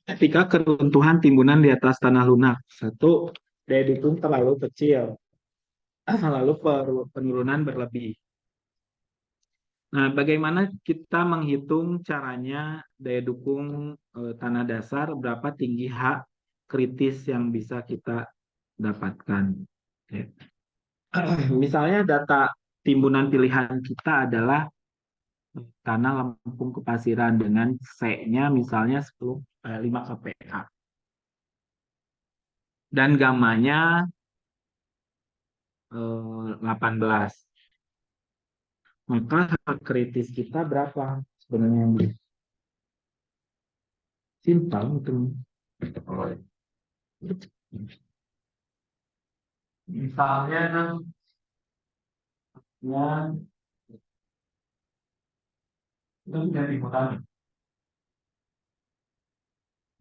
Ketika keruntuhan timbunan di atas tanah lunak, satu, daya dukung terlalu kecil, lalu penurunan berlebih. Nah, bagaimana kita menghitung caranya daya dukung tanah dasar, berapa tinggi hak kritis yang bisa kita dapatkan. Ya. Misalnya data timbunan pilihan kita adalah tanah lempung kepasiran dengan C-nya misalnya 5 kPa. Dan gamanya 18. maka hak kritis kita berapa sebenarnya yang simpel itu. Misalnya ya itu jadi ikutan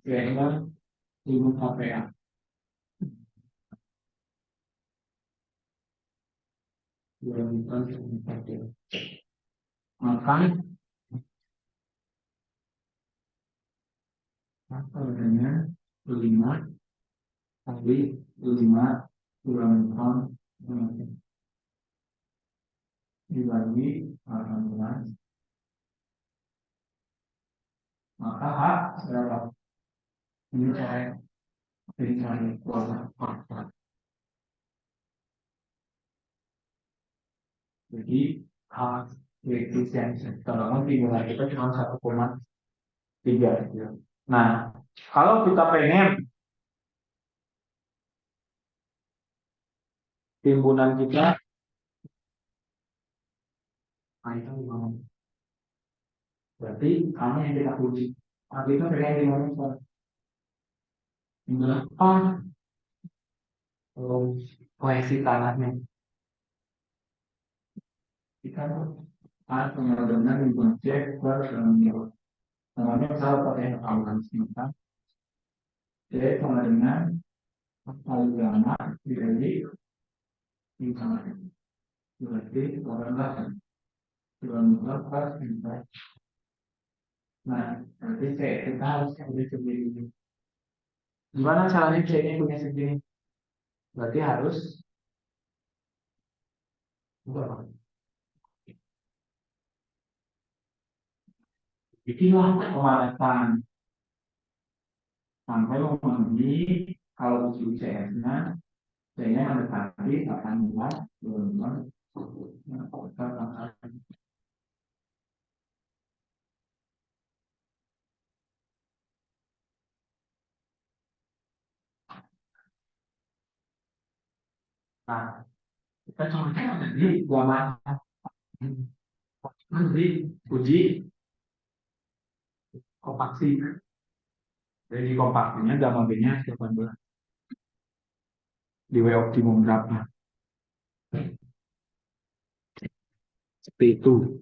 kira-kira 5 KPA. Maka adanya 5 kali 5 kurang dibagi 18, maka H berapa? Ini cari kuadrat. Jadi H efisiensi kalau nilai kita cuma 1,3 gitu. Nah, kalau kita pengen timbunan kita, nah itu gimana? Berarti kami yang kita uji. Nanti itu pengen gimana? Berapa koheksi tanahnya? Kita benar-benar cek per namanya kalau pakai akuntan singkat, cek dengan kali gama dibagi tingkat. Berarti orang lain jual pas tingkat. Nah, nanti cek kita harus punya segini. Gimana caranya ceknya punya segini? Berarti harus berapa? Itulah kepadatan sampai memenuhi kalau uji UCS-nya, C-nya mendekati 18, 22, nah, kita contohnya di gambar nanti uji kompaksi. Jadi kompaksinya gamma B-nya 18. Di W optimum berapa? Seperti itu.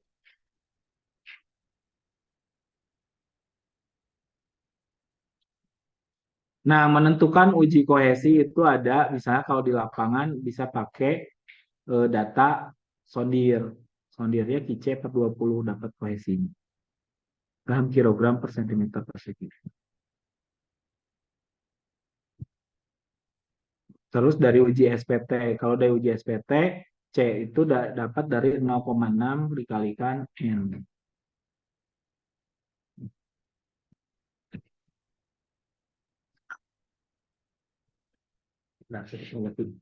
Nah, menentukan uji kohesi itu ada, misalnya kalau di lapangan bisa pakai data sondir. Sondirnya QC 420 dapat kohesinya. Gram kilogram per sentimeter persegi. Terus dari uji SPT, kalau dari uji SPT, C itu dapat dari 0,6 dikalikan N. Nah, seperti itu.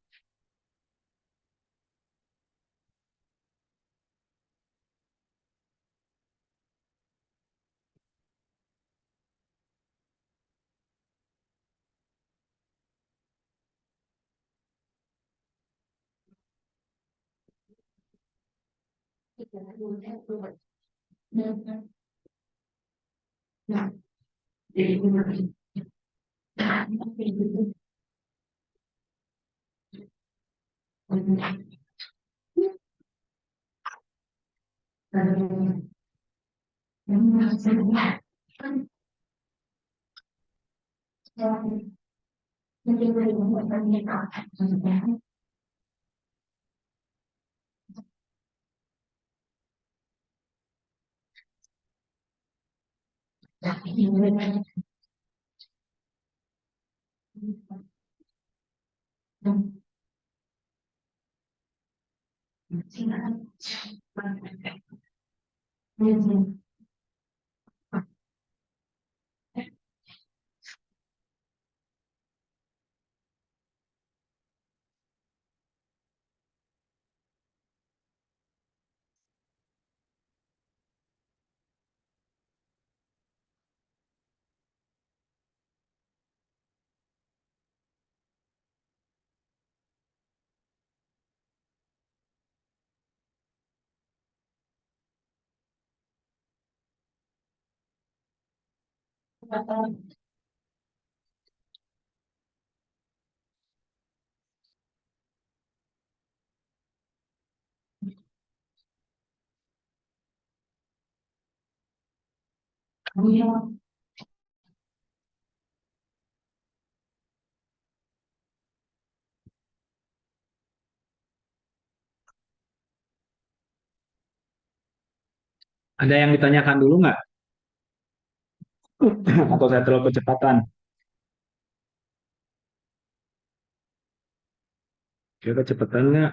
Ada yang ditanyakan dulu nggak? Atau saya terlalu kecepatan? Kira kecepatan nggak?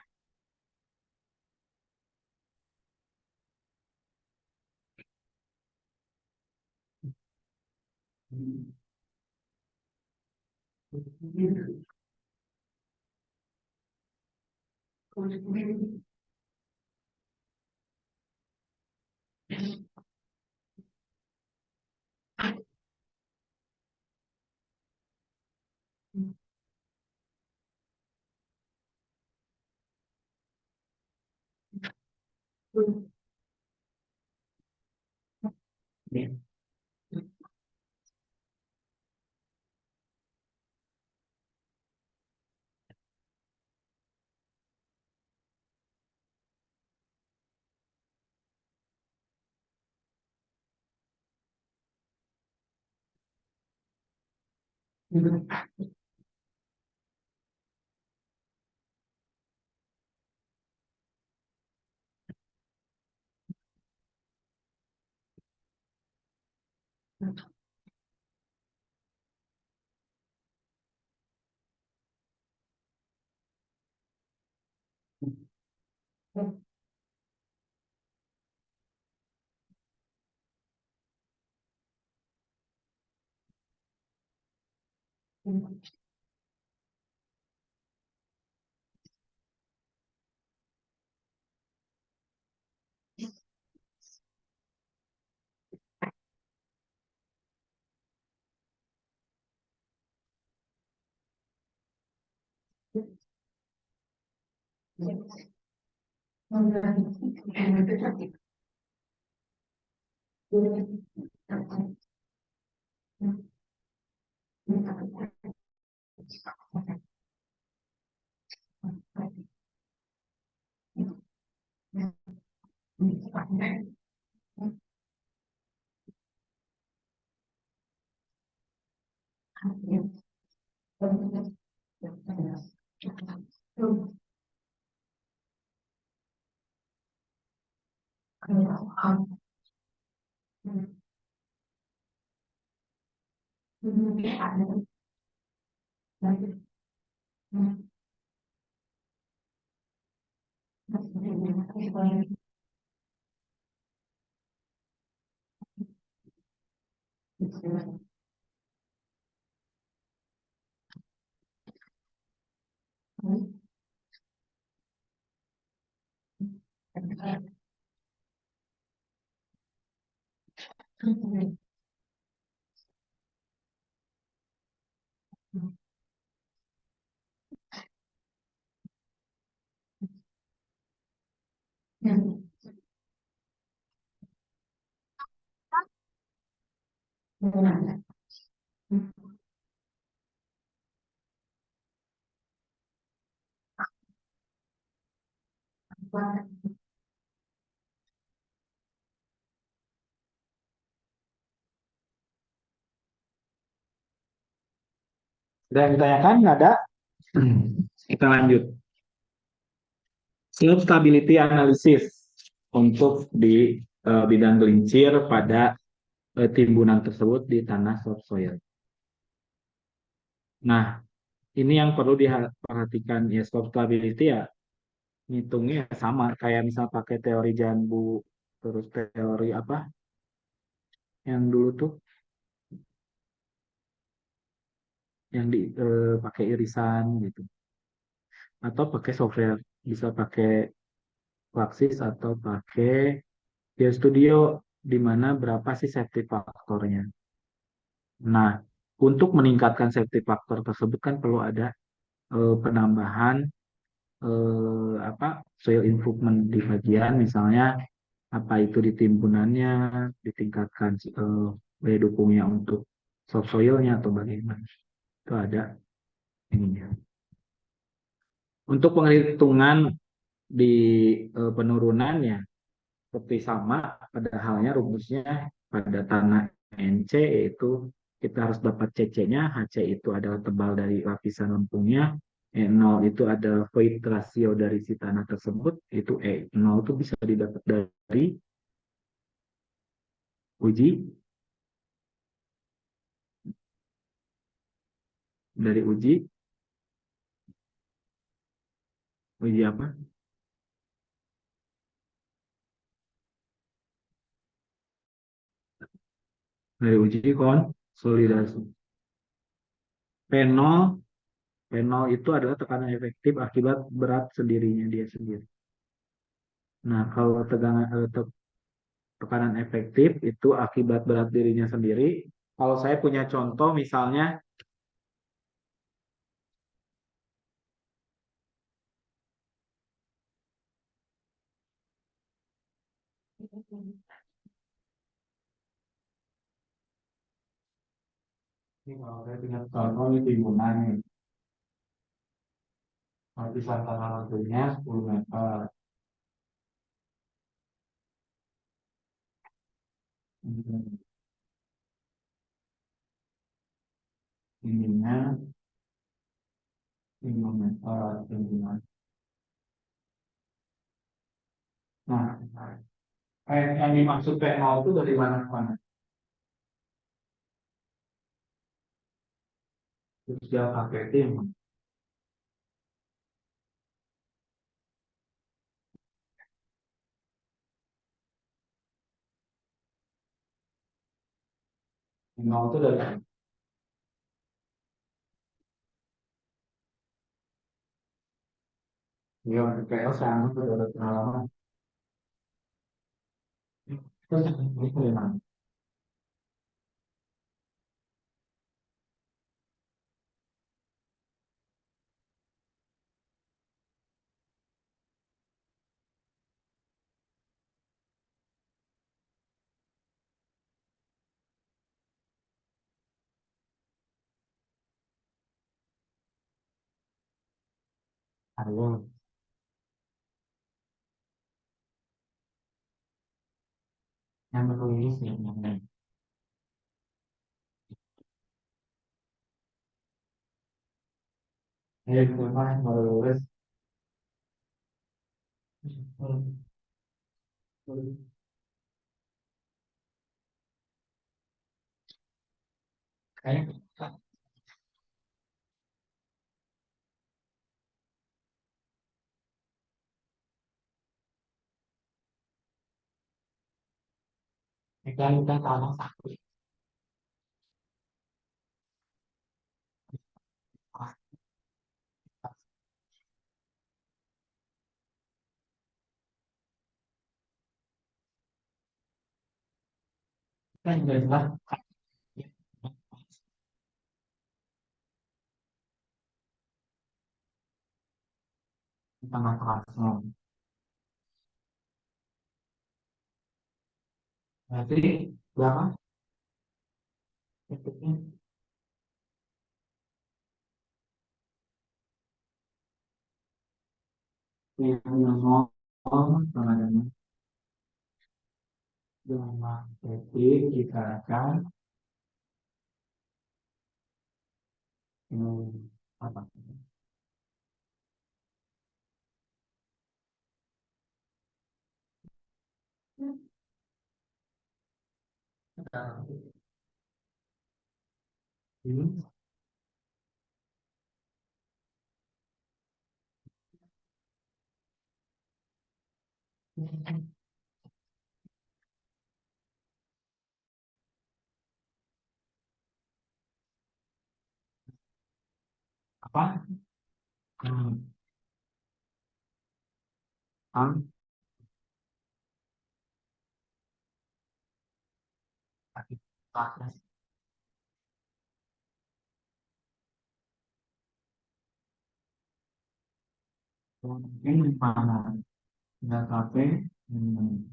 Ada yang ditanyakan? Nggak ada? Kita lanjut. Slope stability analysis untuk di bidang gelincir pada timbunan tersebut di tanah subsoil. Nah, ini yang perlu diperhatikan ya, slope stability ya ngitungnya sama kayak misal pakai teori Janbu, terus teori apa yang dulu tuh yang pakai irisan gitu, atau pakai software, bisa pakai Praxis atau pakai GeoStudio, di mana berapa sih safety faktornya. Nah, untuk meningkatkan safety faktor tersebut kan perlu ada penambahan apa soil improvement di bagian misalnya apa itu di timbunannya, ditingkatkan daya dukungnya untuk subsoilnya atau bagaimana. Itu ada ininya. Untuk penghitungan di penurunannya seperti sama pada halnya rumusnya pada tanah NC, yaitu kita harus dapat CC-nya. HC itu adalah tebal dari lapisan lempungnya. E0 itu adalah void ratio dari si tanah tersebut. Itu E0 itu bisa didapat uji dari uji apa? Dari uji konsolidasi. P0 P0 itu adalah tekanan efektif akibat berat sendirinya dia sendiri. Nah, kalau tekanan efektif itu akibat berat dirinya sendiri. Kalau saya punya contoh misalnya ini, kalau saya punya contoh ini timbunan nih. Lapisan tanah lantai 10 meter. Ininya 5 meter timbunan. Nah, yang dimaksud P0 itu dari mana ke mana? Terus dia pakai tim. P0 itu dari mana? Ya, PL saya anggap sudah ada pengalaman. Terus ini dari mana? Ayo, yang menulis yang mana? Ayo, kita menulis. Kayaknya kita tanah sakit. Kan jelas tanah kerasnya. Berarti berapa? Efeknya yang nol sama dengan jumlah detik kita akan apa? Ini apa? Hmm, am, aktivitas. Ini mana? Nggak sampai. Hmm.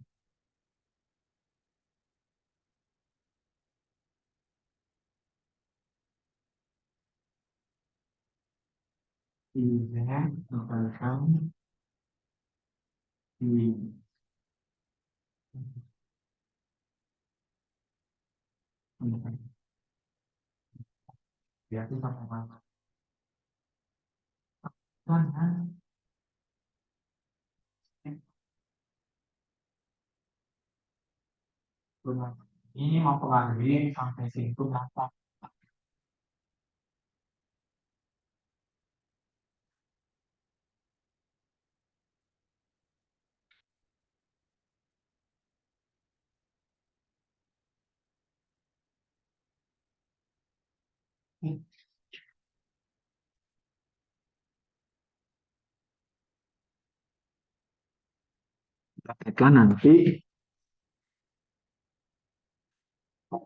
Iya, akan di ya itu sama-sama. Kan, rumah ini mau pengaruhi sampai situ berapa? Praktekkan nanti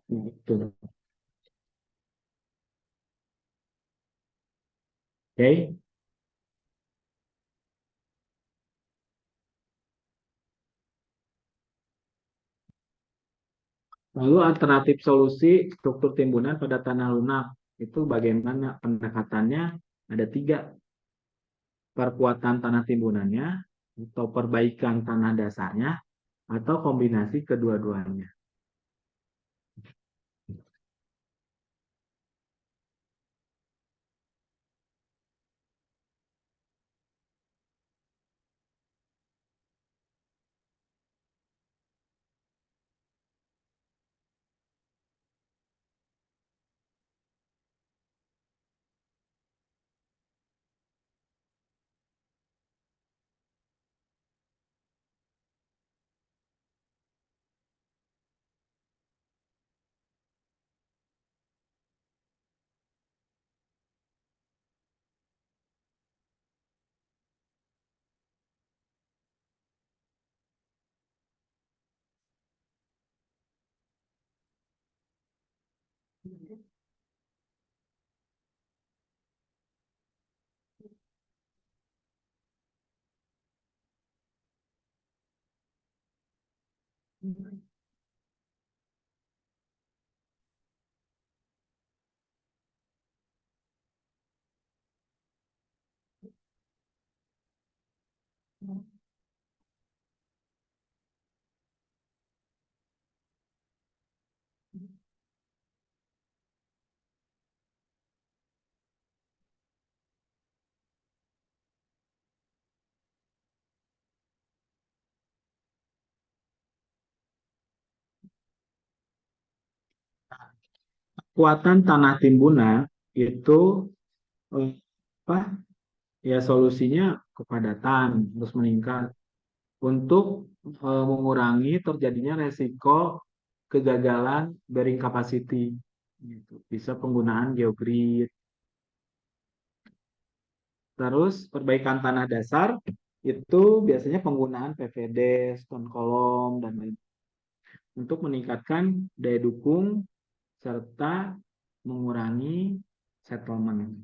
gitu. Oke. Lalu alternatif solusi struktur timbunan pada tanah lunak itu bagaimana pendekatannya? Ada tiga, perkuatan tanah timbunannya, atau perbaikan tanah dasarnya, atau kombinasi kedua-duanya. Kekuatan tanah timbunan itu eh, apa? Ya solusinya kepadatan terus meningkat untuk mengurangi terjadinya resiko kegagalan bearing capacity. Gitu. Bisa penggunaan geogrid. Terus perbaikan tanah dasar itu biasanya penggunaan PVD, stone column, dan lain untuk meningkatkan daya dukung serta mengurangi settlement.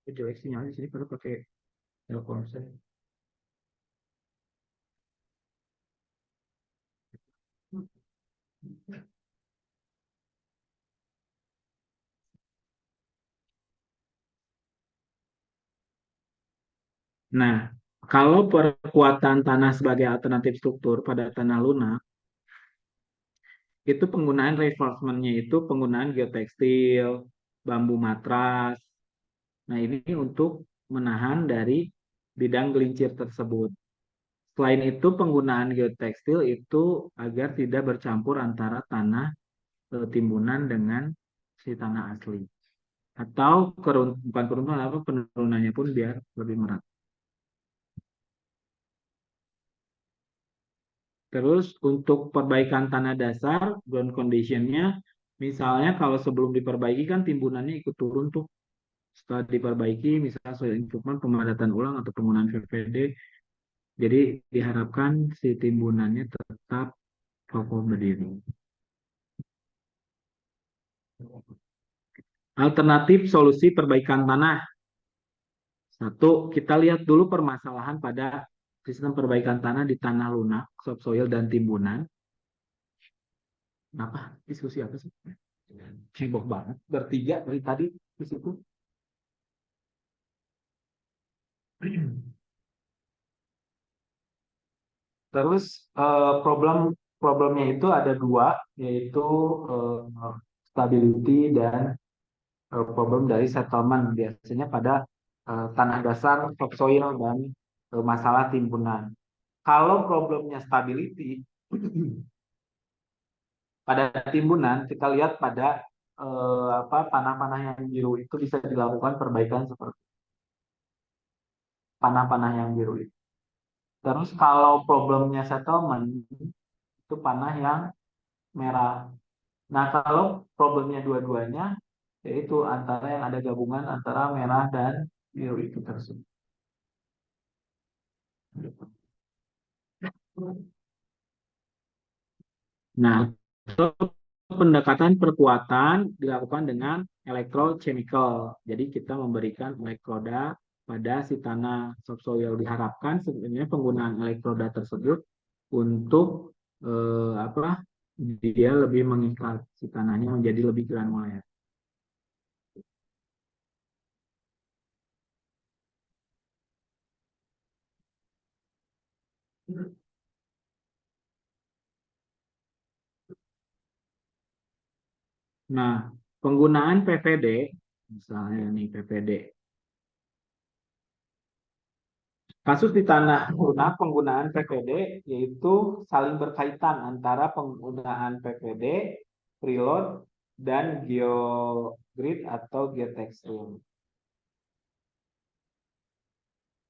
Jelek sinyal di sini pada pakai Telkomsel. Nah, kalau perkuatan tanah sebagai alternatif struktur pada tanah lunak, itu penggunaan reinforcement-nya itu penggunaan geotekstil, bambu matras. Nah, ini untuk menahan dari bidang gelincir tersebut. Selain itu, penggunaan geotekstil itu agar tidak bercampur antara tanah timbunan dengan si tanah asli. Atau bukan keruntuhan, apa penurunannya pun biar lebih merata. Terus untuk perbaikan tanah dasar, ground conditionnya, misalnya kalau sebelum diperbaiki kan timbunannya ikut turun tuh. Setelah diperbaiki, misalnya soil improvement, pemadatan ulang atau penggunaan VVD, jadi diharapkan si timbunannya tetap kokoh berdiri. Alternatif solusi perbaikan tanah. Satu, kita lihat dulu permasalahan pada sistem perbaikan tanah di tanah lunak, subsoil, dan timbunan. Kenapa? Diskusi apa sih? Heboh banget. Bertiga dari tadi di situ. Terus problemnya itu ada dua, yaitu stability dan problem dari settlement. Biasanya pada tanah dasar, topsoil, dan masalah timbunan. Kalau problemnya stability, pada timbunan kita lihat pada panah-panah yang biru itu bisa dilakukan perbaikan seperti panah-panah yang biru itu. Terus kalau problemnya settlement itu panah yang merah. Nah, kalau problemnya dua-duanya yaitu antara yang ada gabungan antara merah dan biru itu tersebut. Nah, pendekatan perkuatan dilakukan dengan electrochemical. Jadi kita memberikan elektroda pada si tanah subsoil. Diharapkan sebenarnya penggunaan elektroda tersebut untuk dia lebih mengikat si tanahnya menjadi lebih granuler. Nah, penggunaan PVD, misalnya ini PVD. Kasus di tanah lunak penggunaan PVD yaitu saling berkaitan antara penggunaan PVD, preload, dan geogrid atau geotekstil.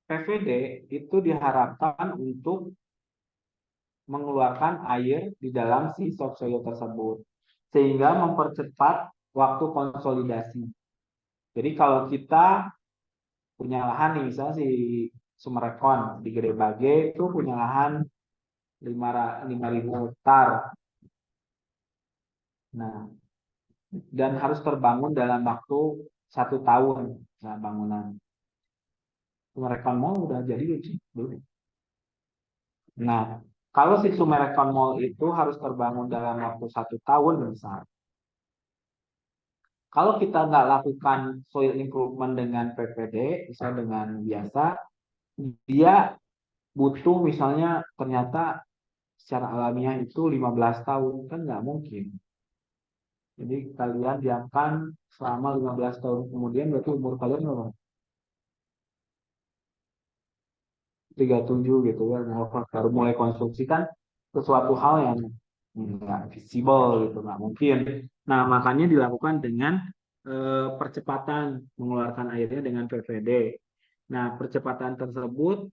PVD itu diharapkan untuk mengeluarkan air di dalam si subsoil tersebut sehingga mempercepat waktu konsolidasi. Jadi kalau kita punya lahan nih, misalnya si Sumerekon di Gede Bage itu punya lahan 5.000 hektar. Nah, dan harus terbangun dalam waktu 1 tahun. Nah, bangunan. Sumerekon Mall udah jadi belum? Nah, kalau si Sumerekon Mall itu harus terbangun dalam waktu 1 tahun misal. Kalau kita nggak lakukan soil improvement dengan PPD, misalnya dengan biasa, dia butuh misalnya ternyata secara alamiah itu 15 tahun. Kan nggak mungkin. Jadi kalian diamkan selama 15 tahun kemudian berarti umur kalian berapa? 37 gitu ya. Baru mulai konstruksi kan sesuatu hal yang nggak visible gitu, nggak mungkin. Nah, makanya dilakukan dengan percepatan mengeluarkan airnya dengan PVD. Nah, percepatan tersebut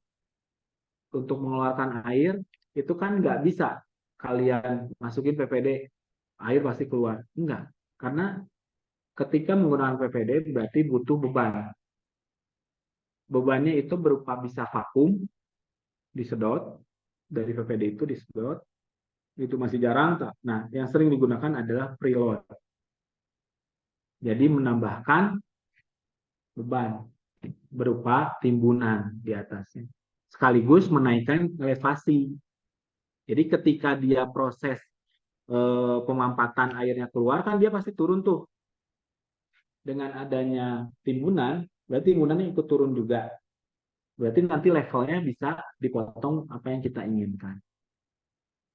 untuk mengeluarkan air itu kan nggak bisa kalian masukin PVD, air pasti keluar. Enggak, karena ketika menggunakan PVD berarti butuh beban. Bebannya itu berupa bisa vakum, disedot, dari PVD itu disedot, itu masih jarang. Nah, yang sering digunakan adalah preload. Jadi menambahkan beban berupa timbunan di atasnya. Sekaligus menaikkan elevasi. Jadi ketika dia proses pemampatan airnya keluar, kan dia pasti turun tuh. Dengan adanya timbunan, berarti timbunannya ikut turun juga. Berarti nanti levelnya bisa dipotong apa yang kita inginkan.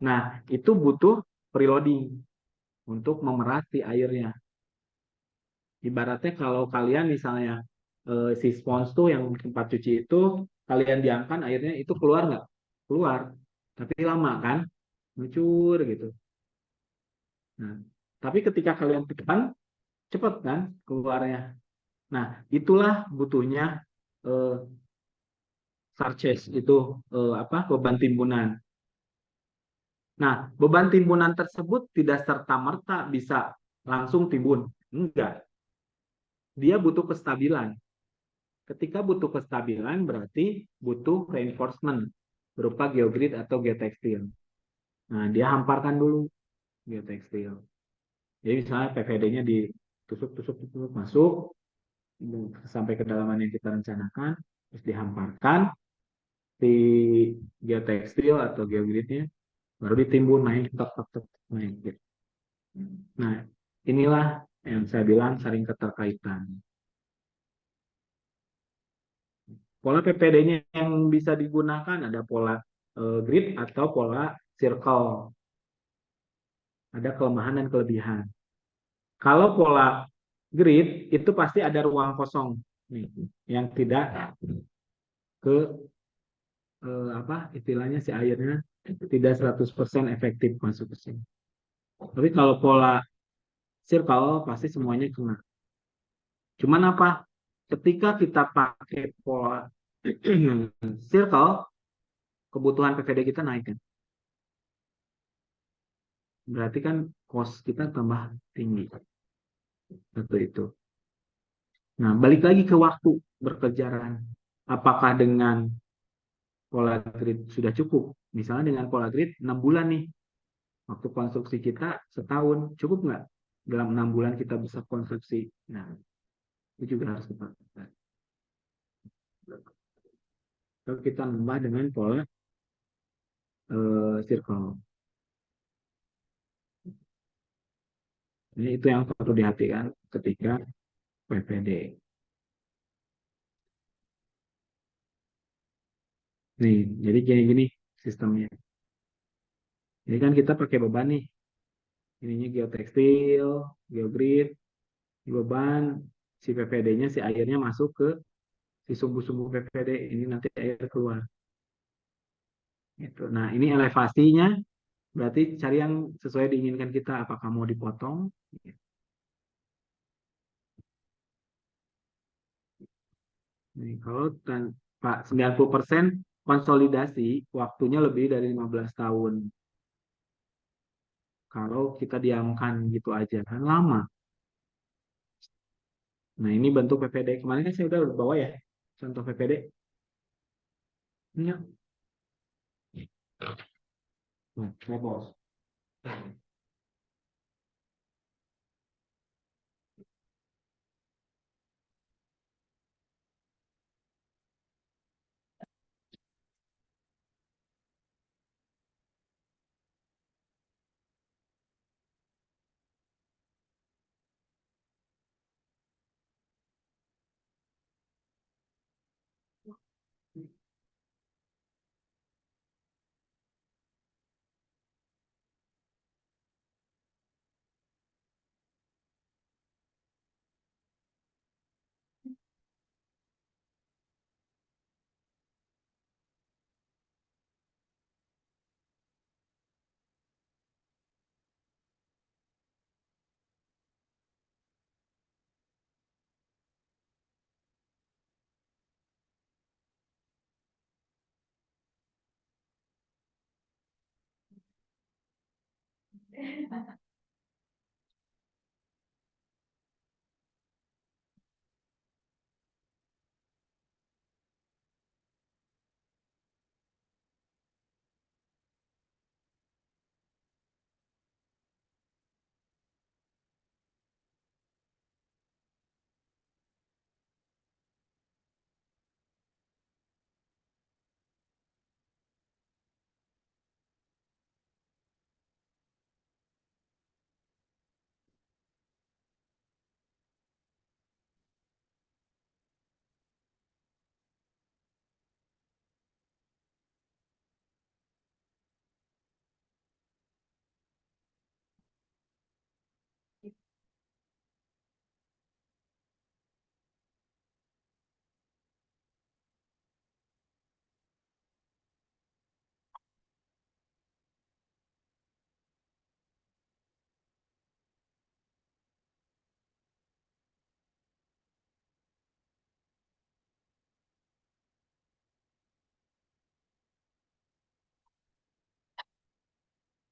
Nah, itu butuh preloading untuk memeras si airnya. Ibaratnya kalau kalian misalnya si spons tuh yang tempat cuci itu kalian diamkan airnya itu keluar nggak? Keluar. Tapi lama kan? Mencur gitu. Nah, tapi ketika kalian tekan, cepat kan keluarnya. Nah, itulah butuhnya eh, surcharge itu apa beban timbunan. Nah, beban timbunan tersebut tidak serta-merta bisa langsung timbun. Enggak, dia butuh kestabilan. Ketika butuh kestabilan berarti butuh reinforcement berupa geogrid atau geotekstil. Nah, dia hamparkan dulu geotekstil. Jadi misalnya PVD-nya ditusuk-tusuk masuk sampai kedalaman yang kita rencanakan, terus dihamparkan di geotekstil atau geogridnya, baru ditimbun naik, tek, tek, tek, naik gitu. Nah, inilah yang saya bilang saling keterkaitan. Pola PPD-nya yang bisa digunakan ada pola grid atau pola circle. Ada kelemahan dan kelebihan. Kalau pola grid itu pasti ada ruang kosong nih yang tidak ke apa istilahnya si airnya tidak 100% efektif masuk ke sini. Tapi kalau pola circle pasti semuanya kena. Cuman apa? Ketika kita pakai pola circle, kebutuhan PVD kita naik kan. Berarti kan cost kita tambah tinggi. Satu itu. Nah, balik lagi ke waktu berkejaran. Apakah dengan pola grid sudah cukup? Misalnya dengan pola grid 6 bulan nih. Waktu konstruksi kita setahun. Cukup nggak? Dalam 6 bulan kita bisa konstruksi. Nah, itu juga harus kita lakukan. Kalau kita nambah dengan pola circle. Ini itu yang perlu diperhatikan ketika PPD. Nih, jadi gini-gini sistemnya. Ini kan kita pakai beban nih. Ininya geotekstil, geogrid, beban, si PPD-nya, si airnya masuk ke si sumbu-sumbu PPD. Ini nanti air keluar. Gitu. Nah, ini elevasinya berarti cari yang sesuai diinginkan kita. Apakah mau dipotong? Nih, kalau Pak 90% konsolidasi waktunya lebih dari 15 tahun. Kalau kita diamkan gitu aja kan lama. Nah, ini bentuk PPD. Kemarin kan saya udah bawa ya contoh PPD. Iya. Nah, saya bawa.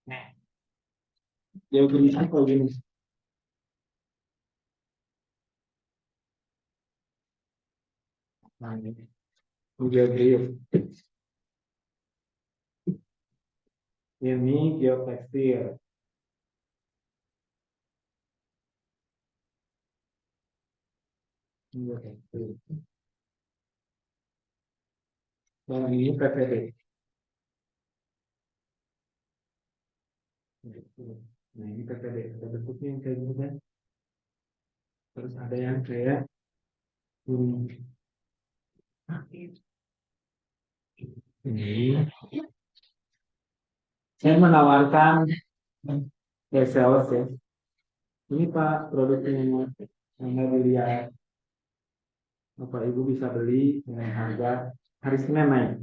Nah, geometri kalau gini. Nah, ini geometri. Ini geotekstil. Geotekstil. Yang ini PPD. Nah, ini PPD. Ada bentuknya yang kayak gini kan. Terus ada yang kayak ini. Ini. Saya menawarkan sales ya. Ini Pak produknya yang mau dilihat. Bapak Ibu bisa beli dengan harga hari Senin naik.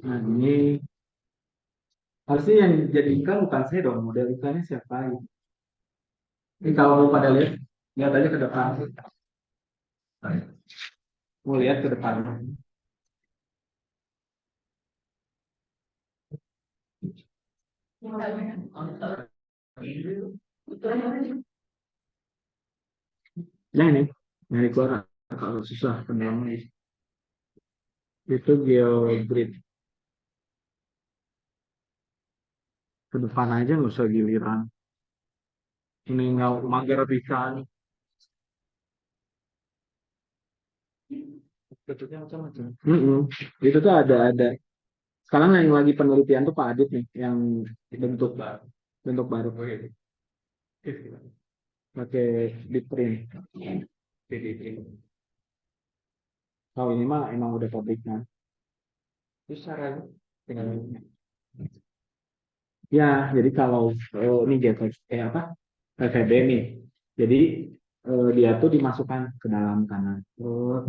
Nah ini harusnya yang jadi iklan bukan saya dong, model iklannya siapa gitu. Ini kalau pada lihat aja ke depan. Mau lihat ke depan. Yang ini, nyari keluar kalau susah penemuan itu geogrid. Ke depan aja nggak usah giliran. Ini nggak mager bisa. Bentuknya macam-macam. Itu tuh ada. Sekarang yang lagi penelitian tuh Pak Adit nih, yang bentuk baru. Pakai di print. Kalau ini mah emang udah pabriknya. Itu caranya dengan ya, jadi kalau ini GTX apa? LVB nih. Jadi dia tuh dimasukkan ke dalam tanah. Terus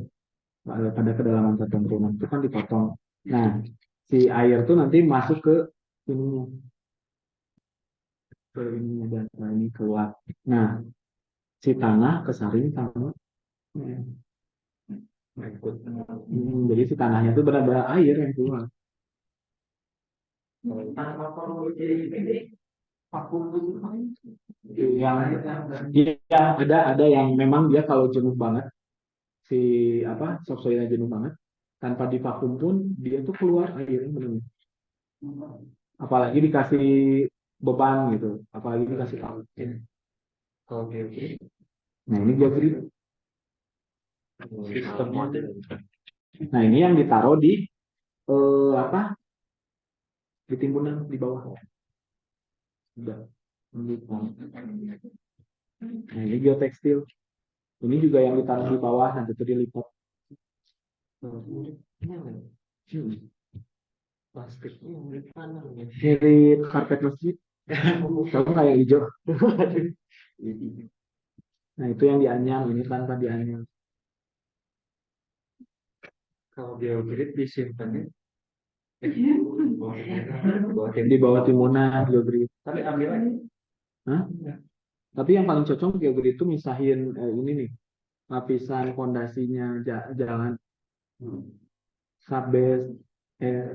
pada kedalaman tertentu nanti kan dipotong. Nah, si air tuh nanti masuk ke ini dan ini keluar. Nah, si tanah kesaring sama jadi si tanahnya itu benar-benar air yang keluar. Yang dia ada yang memang dia kalau jenuh banget si apa subsoilnya jenuh banget tanpa divakum pun dia tuh keluar airnya benar. Apalagi dikasih beban gitu, apalagi dikasih paut. Oke. Nah ini dia beri. Nah ini yang ditaruh di apa di timbunan di bawah. Udah. Nah ini geotekstil. Ini juga yang ditaruh di bawah nanti itu dilipat. Plastiknya mirip mana? Mirip karpet masjid. Kamu kayak hijau. Nah itu yang dianyam, ini tanpa dianyam. Kalau geogrid disimpannya di bawah timunan geogrid. Tapi ambil aja. Hah? Tapi yang paling cocok geogrid itu misahin ini nih lapisan fondasinya jalan subbase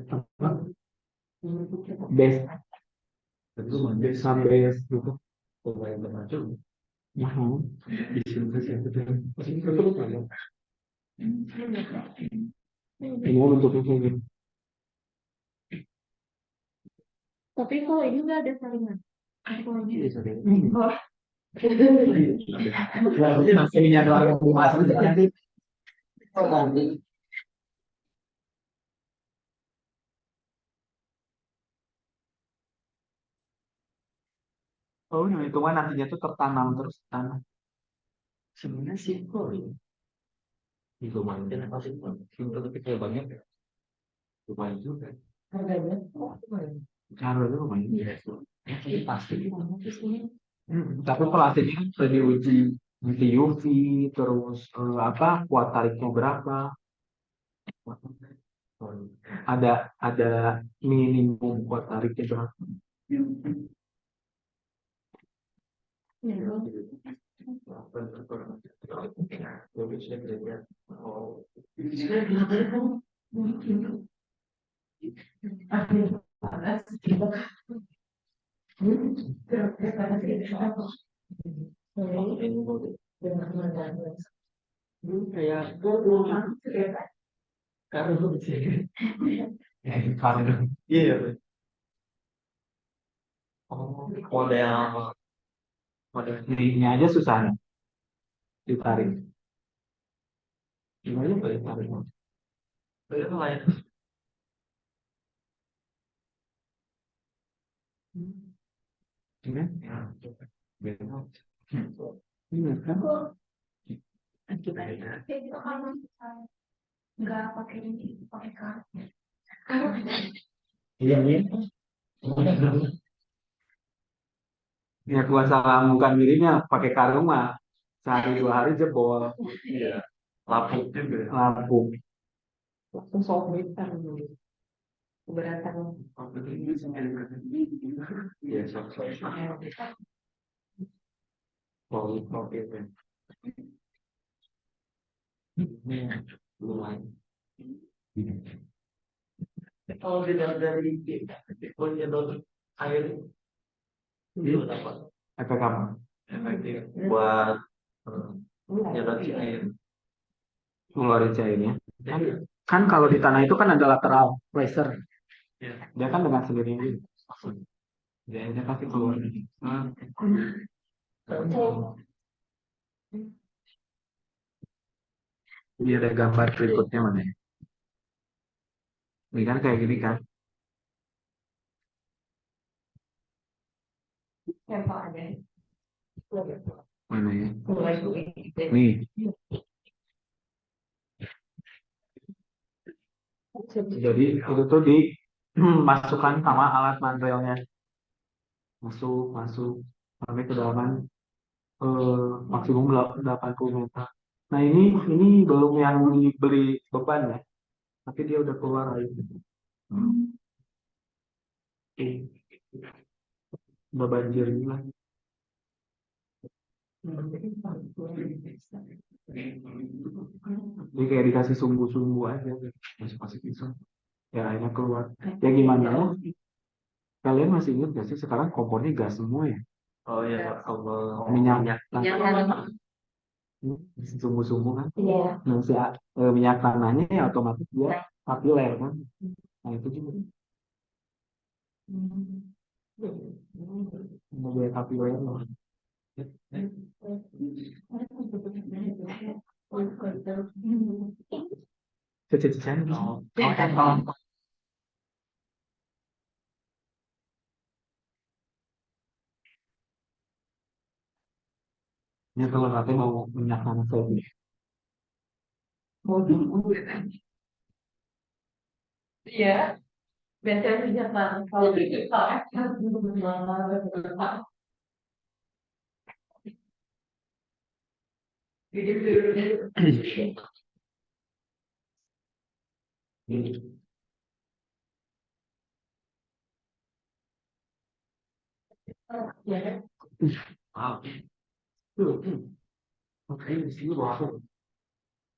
apa base subbase gitu. Mahal. Ini bentuknya kayak gini. Tapi kalau ini nggak ada saringan. Kalau ini oh. Masihnya doang yang dimasuk nanti. Oh, hitungan nantinya tuh tertanam terus tanah. Sebenarnya simpel ini. Lumayan kenapa simpel? Simpel tapi kayak banyak ya. Lumayan juga. Harganya lumayan. Harganya lumayan. Tapi plastik. Tapi plastiknya kan sudah diuji anti UV, terus apa kuat tariknya berapa? Ada minimum kuat tariknya berapa? Iya, Model ini aja susah nih ditarik. Gimana boleh tarik? lain. Ini, ini kan? Nggak pakai ini, pakai karet. Iya, iya. Ya kuasa lamukan dirinya pakai karung mah sehari 2 hari jebol. Iya. Lapuk juga. Lapuk. Langsung sobritan keberatan. Iya, sok-sok. Kopi. Lumayan. Kalau tidak dari punya donut air itu dapat Efek apa? efektif buat nyedot si air. Ngeluarin cairnya. Kan kalau di tanah itu kan ada lateral pressure. Ya. Dia kan dengan sendirinya gitu. Dia pasti keluar. Nah, ini ada gambar berikutnya mana ya? Ini kan kayak gini kan. Tempo ada. Mana ya? Mulai Nih. Jadi itu tuh dimasukkan sama alat mantrelnya. Masuk sampai kedalaman maksimum 80 meter. Nah ini belum yang dibeli beban ya, tapi dia udah keluar air. Udah banjir ini lah. Jadi kayak dikasih sumbu-sumbu aja, masuk bisa. Ya akhirnya keluar. Ya gimana ya? Kalian masih ingat gak sih sekarang kompornya gas semua ya? Oh ya, kalau Minyak, yang kan. sumbu-sumbu kan? Iya. Nah, si minyak tanahnya ya otomatis dia kapiler kan? Nah itu juga. Mobil kapiler. Cece-cecean. Ini kalau nanti mau minyak tanah saya. Iya. Biasanya punya Pak. Kalau gitu Pak. Ya. ah, Oke, di sini bawa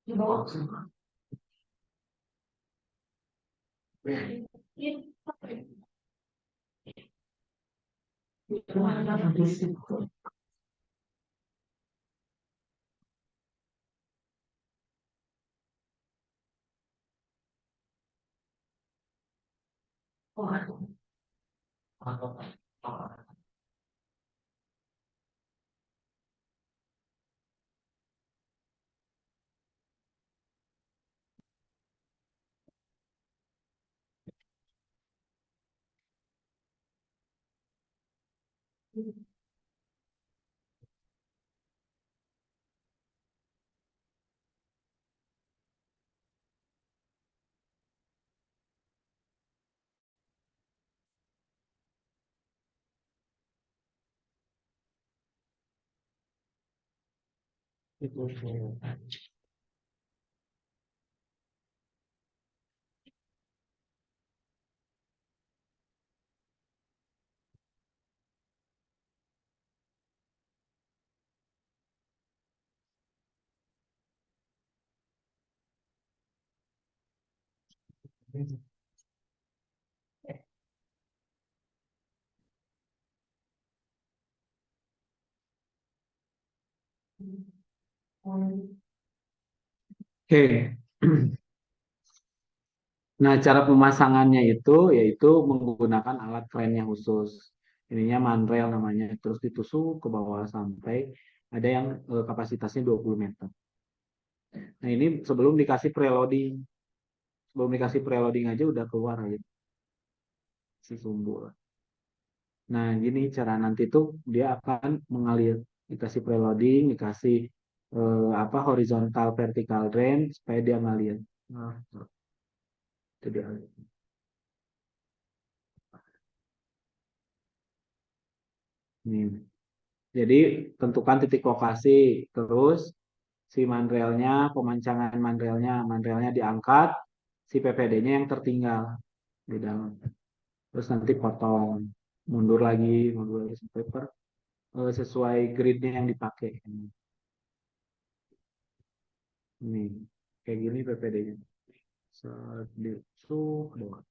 Di bawah. Oke. Nah, cara pemasangannya itu yaitu menggunakan alat kerennya khusus. Ininya manrail namanya. Terus ditusuk ke bawah sampai ada yang kapasitasnya 20 meter. Nah, ini sebelum dikasih preloading. Sebelum dikasih preloading aja udah keluar aja si sumbu. Nah, gini cara nanti tuh dia akan mengalir. Dikasih preloading, dikasih apa horizontal vertical drain supaya dia ngalir. Nah, itu dia. Nih. Jadi tentukan titik lokasi, terus si manrailnya, pemancangan manrailnya diangkat, si PPD-nya yang tertinggal di dalam. Terus nanti potong, mundur lagi sampai sesuai gridnya yang dipakai. Ini kayak gini PPD-nya. Di bawah.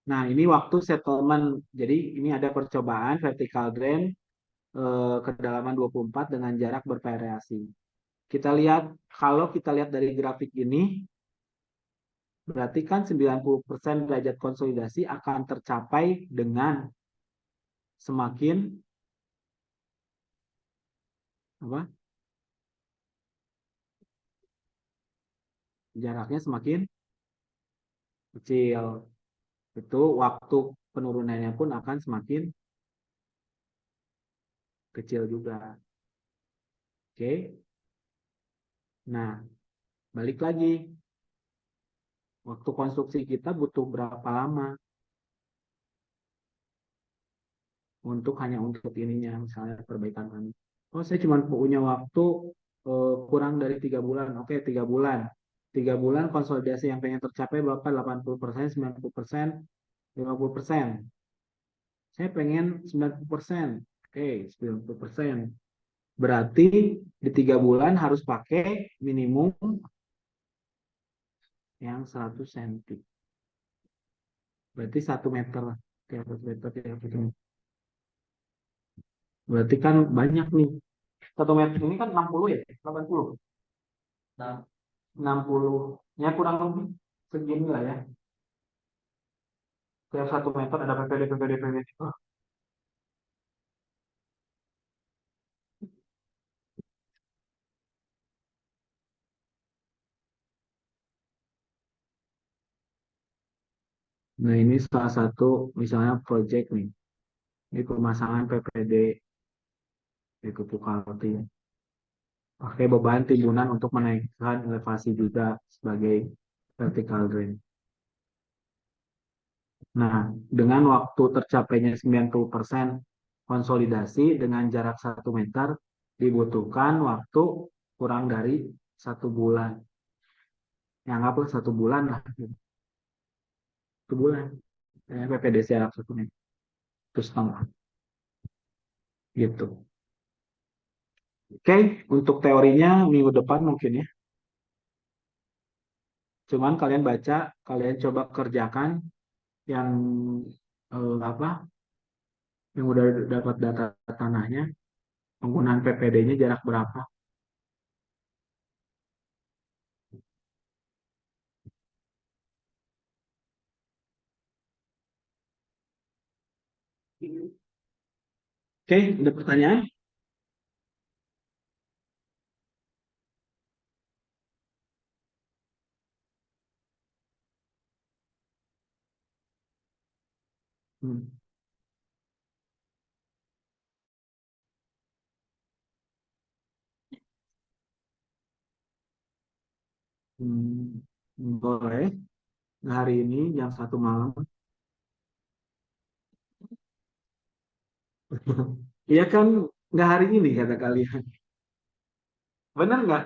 Nah, ini waktu settlement. Jadi ini ada percobaan vertical drain kedalaman 24 dengan jarak bervariasi. Kita lihat, kalau kita lihat dari grafik ini, berarti kan 90% derajat konsolidasi akan tercapai dengan semakin apa? Jaraknya semakin kecil. Itu waktu penurunannya pun akan semakin kecil juga. Oke. Nah, balik lagi. Waktu konstruksi kita butuh berapa lama untuk hanya untuk ininya, misalnya perbaikan kami. Oh, saya cuma punya waktu kurang dari 3 bulan. Oke, 3 bulan. 3 bulan konsolidasi yang pengen tercapai berapa? 80%, 90%, 50%. Saya pengen 90%. Oke, 90%. Berarti di 3 bulan harus pakai minimum yang 100 cm. Berarti 1 meter lah. 100 meter, 100 meter. Berarti kan banyak nih. 1 meter ini kan 60 ya? 80. Nah, 60. Ya kurang lebih segini lah ya. Setiap 1 meter ada PPD, PPD, PPD. Oh. Nah, ini salah satu misalnya project nih. Ini pemasangan PPD di Kupukalti. Pakai beban timbunan untuk menaikkan elevasi juga sebagai vertical drain. Nah, dengan waktu tercapainya 90% konsolidasi dengan jarak 1 meter dibutuhkan waktu kurang dari 1 bulan. Ya, anggaplah 1 bulan lah. 1 bulan. PPDC jarak 1 meter. Terus setengah. Gitu. Oke, untuk teorinya minggu depan mungkin ya. Cuman kalian baca, kalian coba kerjakan yang apa? Yang udah dapat data tanahnya, penggunaan PPD-nya jarak berapa? Oke, ada pertanyaan? Hmm. Hmm. Boleh. Hari ini jam 1 malam. Iya kan nggak hari ini kata kalian. Bener nggak?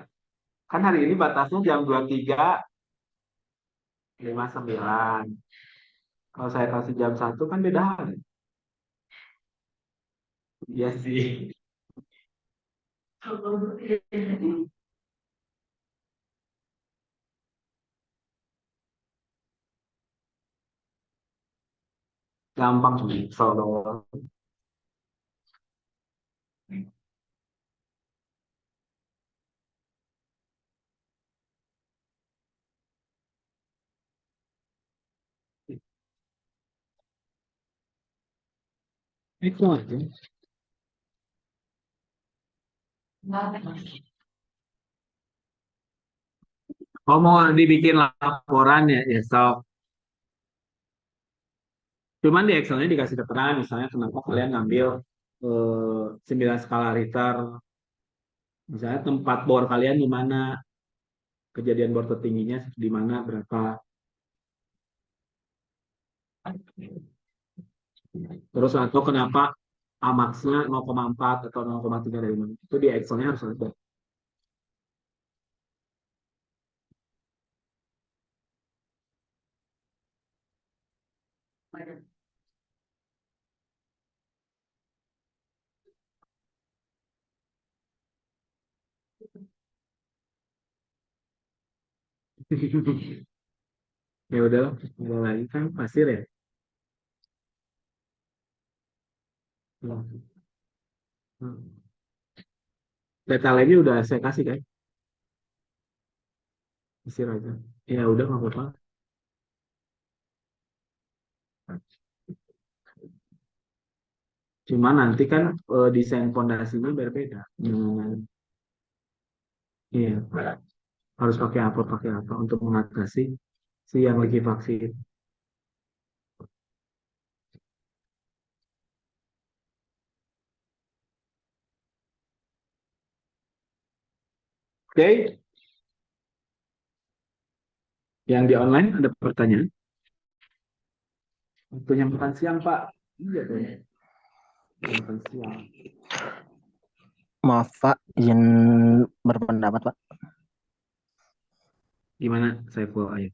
Kan hari ini batasnya jam 23.59. Kalau saya kasih jam 1 kan beda hari. Iya sih. gampang sih soal itu aja. Oh mau dibikin laporan ya, ya sok. Cuman di Excelnya dikasih keterangan misalnya kenapa kalian ngambil 9 skala Richter, misalnya tempat bor kalian di mana, kejadian bor tertingginya di mana berapa, terus atau kenapa amaxnya 0,4 atau 0,3 dari mana, itu di Excelnya harus ada. Ya udah, mulai lagi kan pasir ya. Data lainnya udah saya kasih kan, pasir aja. Ya udah nggak apa-apa. Cuma nanti kan desain fondasinya berbeda. Iya, harus pakai apa untuk mengatasi si yang lagi vaksin. Oke, yang di online ada pertanyaan? Waktunya makan siang, Pak. Iya dong. Makan siang. Maaf Pak, izin berpendapat Pak. Gimana? Saya follow ayo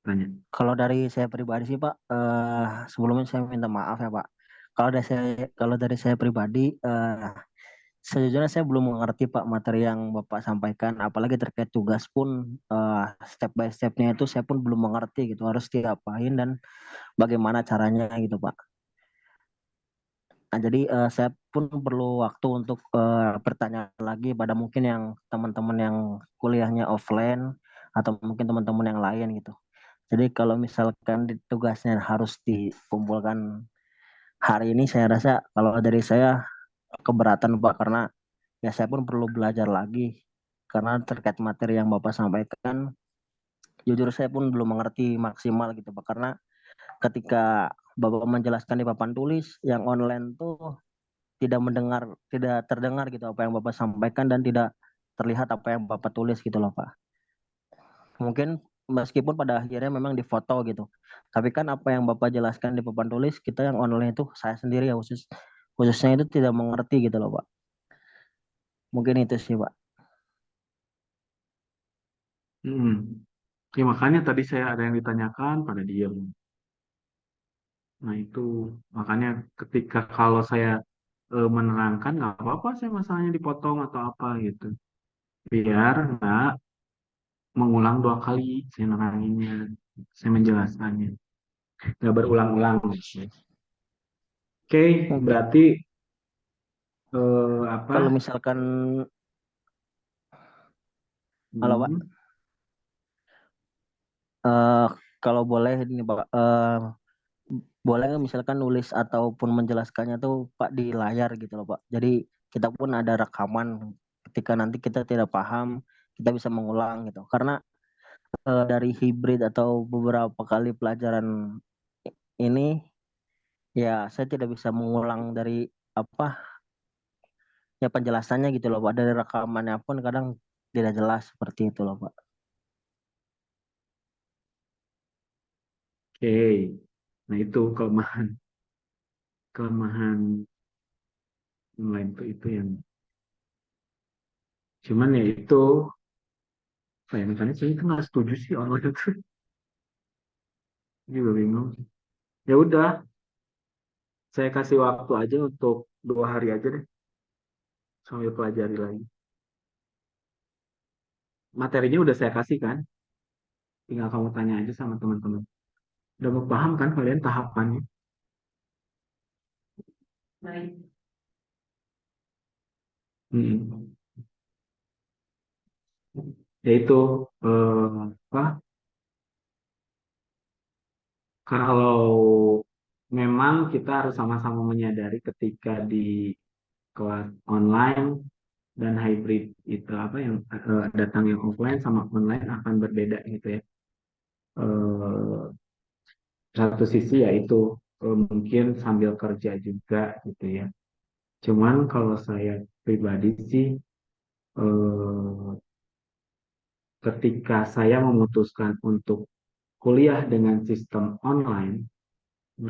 tanya. Kalau dari saya pribadi sih Pak, sebelumnya saya minta maaf ya Pak. Kalau dari saya pribadi, sejujurnya saya belum mengerti Pak materi yang Bapak sampaikan, apalagi terkait tugas pun step by stepnya itu saya pun belum mengerti gitu, harus diapain dan bagaimana caranya gitu Pak. Nah, jadi saya pun perlu waktu untuk bertanya lagi pada mungkin yang teman-teman yang kuliahnya offline atau mungkin teman-teman yang lain gitu. Jadi kalau misalkan tugasnya harus dikumpulkan hari ini, saya rasa kalau dari saya keberatan Pak, karena ya saya pun perlu belajar lagi karena terkait materi yang Bapak sampaikan, jujur saya pun belum mengerti maksimal gitu Pak, karena ketika Bapak menjelaskan di papan tulis yang online tuh tidak terdengar gitu apa yang Bapak sampaikan dan tidak terlihat apa yang Bapak tulis gitu loh Pak. Mungkin meskipun pada akhirnya memang difoto gitu. Tapi kan apa yang Bapak jelaskan di papan tulis, kita yang online itu saya sendiri ya khususnya itu tidak mengerti gitu loh Pak. Mungkin itu sih Pak. Hmm. Ya makanya tadi saya ada yang ditanyakan pada diam. Nah itu makanya ketika kalau saya menerangkan nggak apa-apa saya masalahnya dipotong atau apa gitu. Biar nggak mengulang 2 kali saya neranginnya, saya menjelaskannya. Nggak berulang-ulang. Oke, Mungkin berarti apa? kalau misalkan halo Pak, Hmm, eh, kalau boleh ini Pak, boleh nggak misalkan nulis ataupun menjelaskannya tuh Pak di layar gitu loh Pak. Jadi kita pun ada rekaman ketika nanti kita tidak paham, kita bisa mengulang gitu. Karena dari hibrid atau beberapa kali pelajaran ini ya saya tidak bisa mengulang dari apa ya penjelasannya gitu loh Pak. Dari rekamannya pun kadang tidak jelas seperti itu loh Pak. oke. Nah itu kelemahan kelemahan online itu yang. Cuman ya itu, saya makanya saya itu nggak setuju sih online itu. Ini juga bingung. Ya udah, saya kasih waktu aja untuk 2 hari aja deh, sambil pelajari lagi. Materinya udah saya kasih kan, tinggal kamu tanya aja sama teman-teman. Udah mau paham kan kalian tahapannya? Mm. Yaitu apa? Kalau memang kita harus sama-sama menyadari ketika di kelas online dan hybrid itu apa yang datang yang offline sama online akan berbeda gitu ya. Eh, Satu sisi yaitu mungkin sambil kerja juga gitu ya. Cuman kalau saya pribadi sih eh, ketika saya memutuskan untuk kuliah dengan sistem online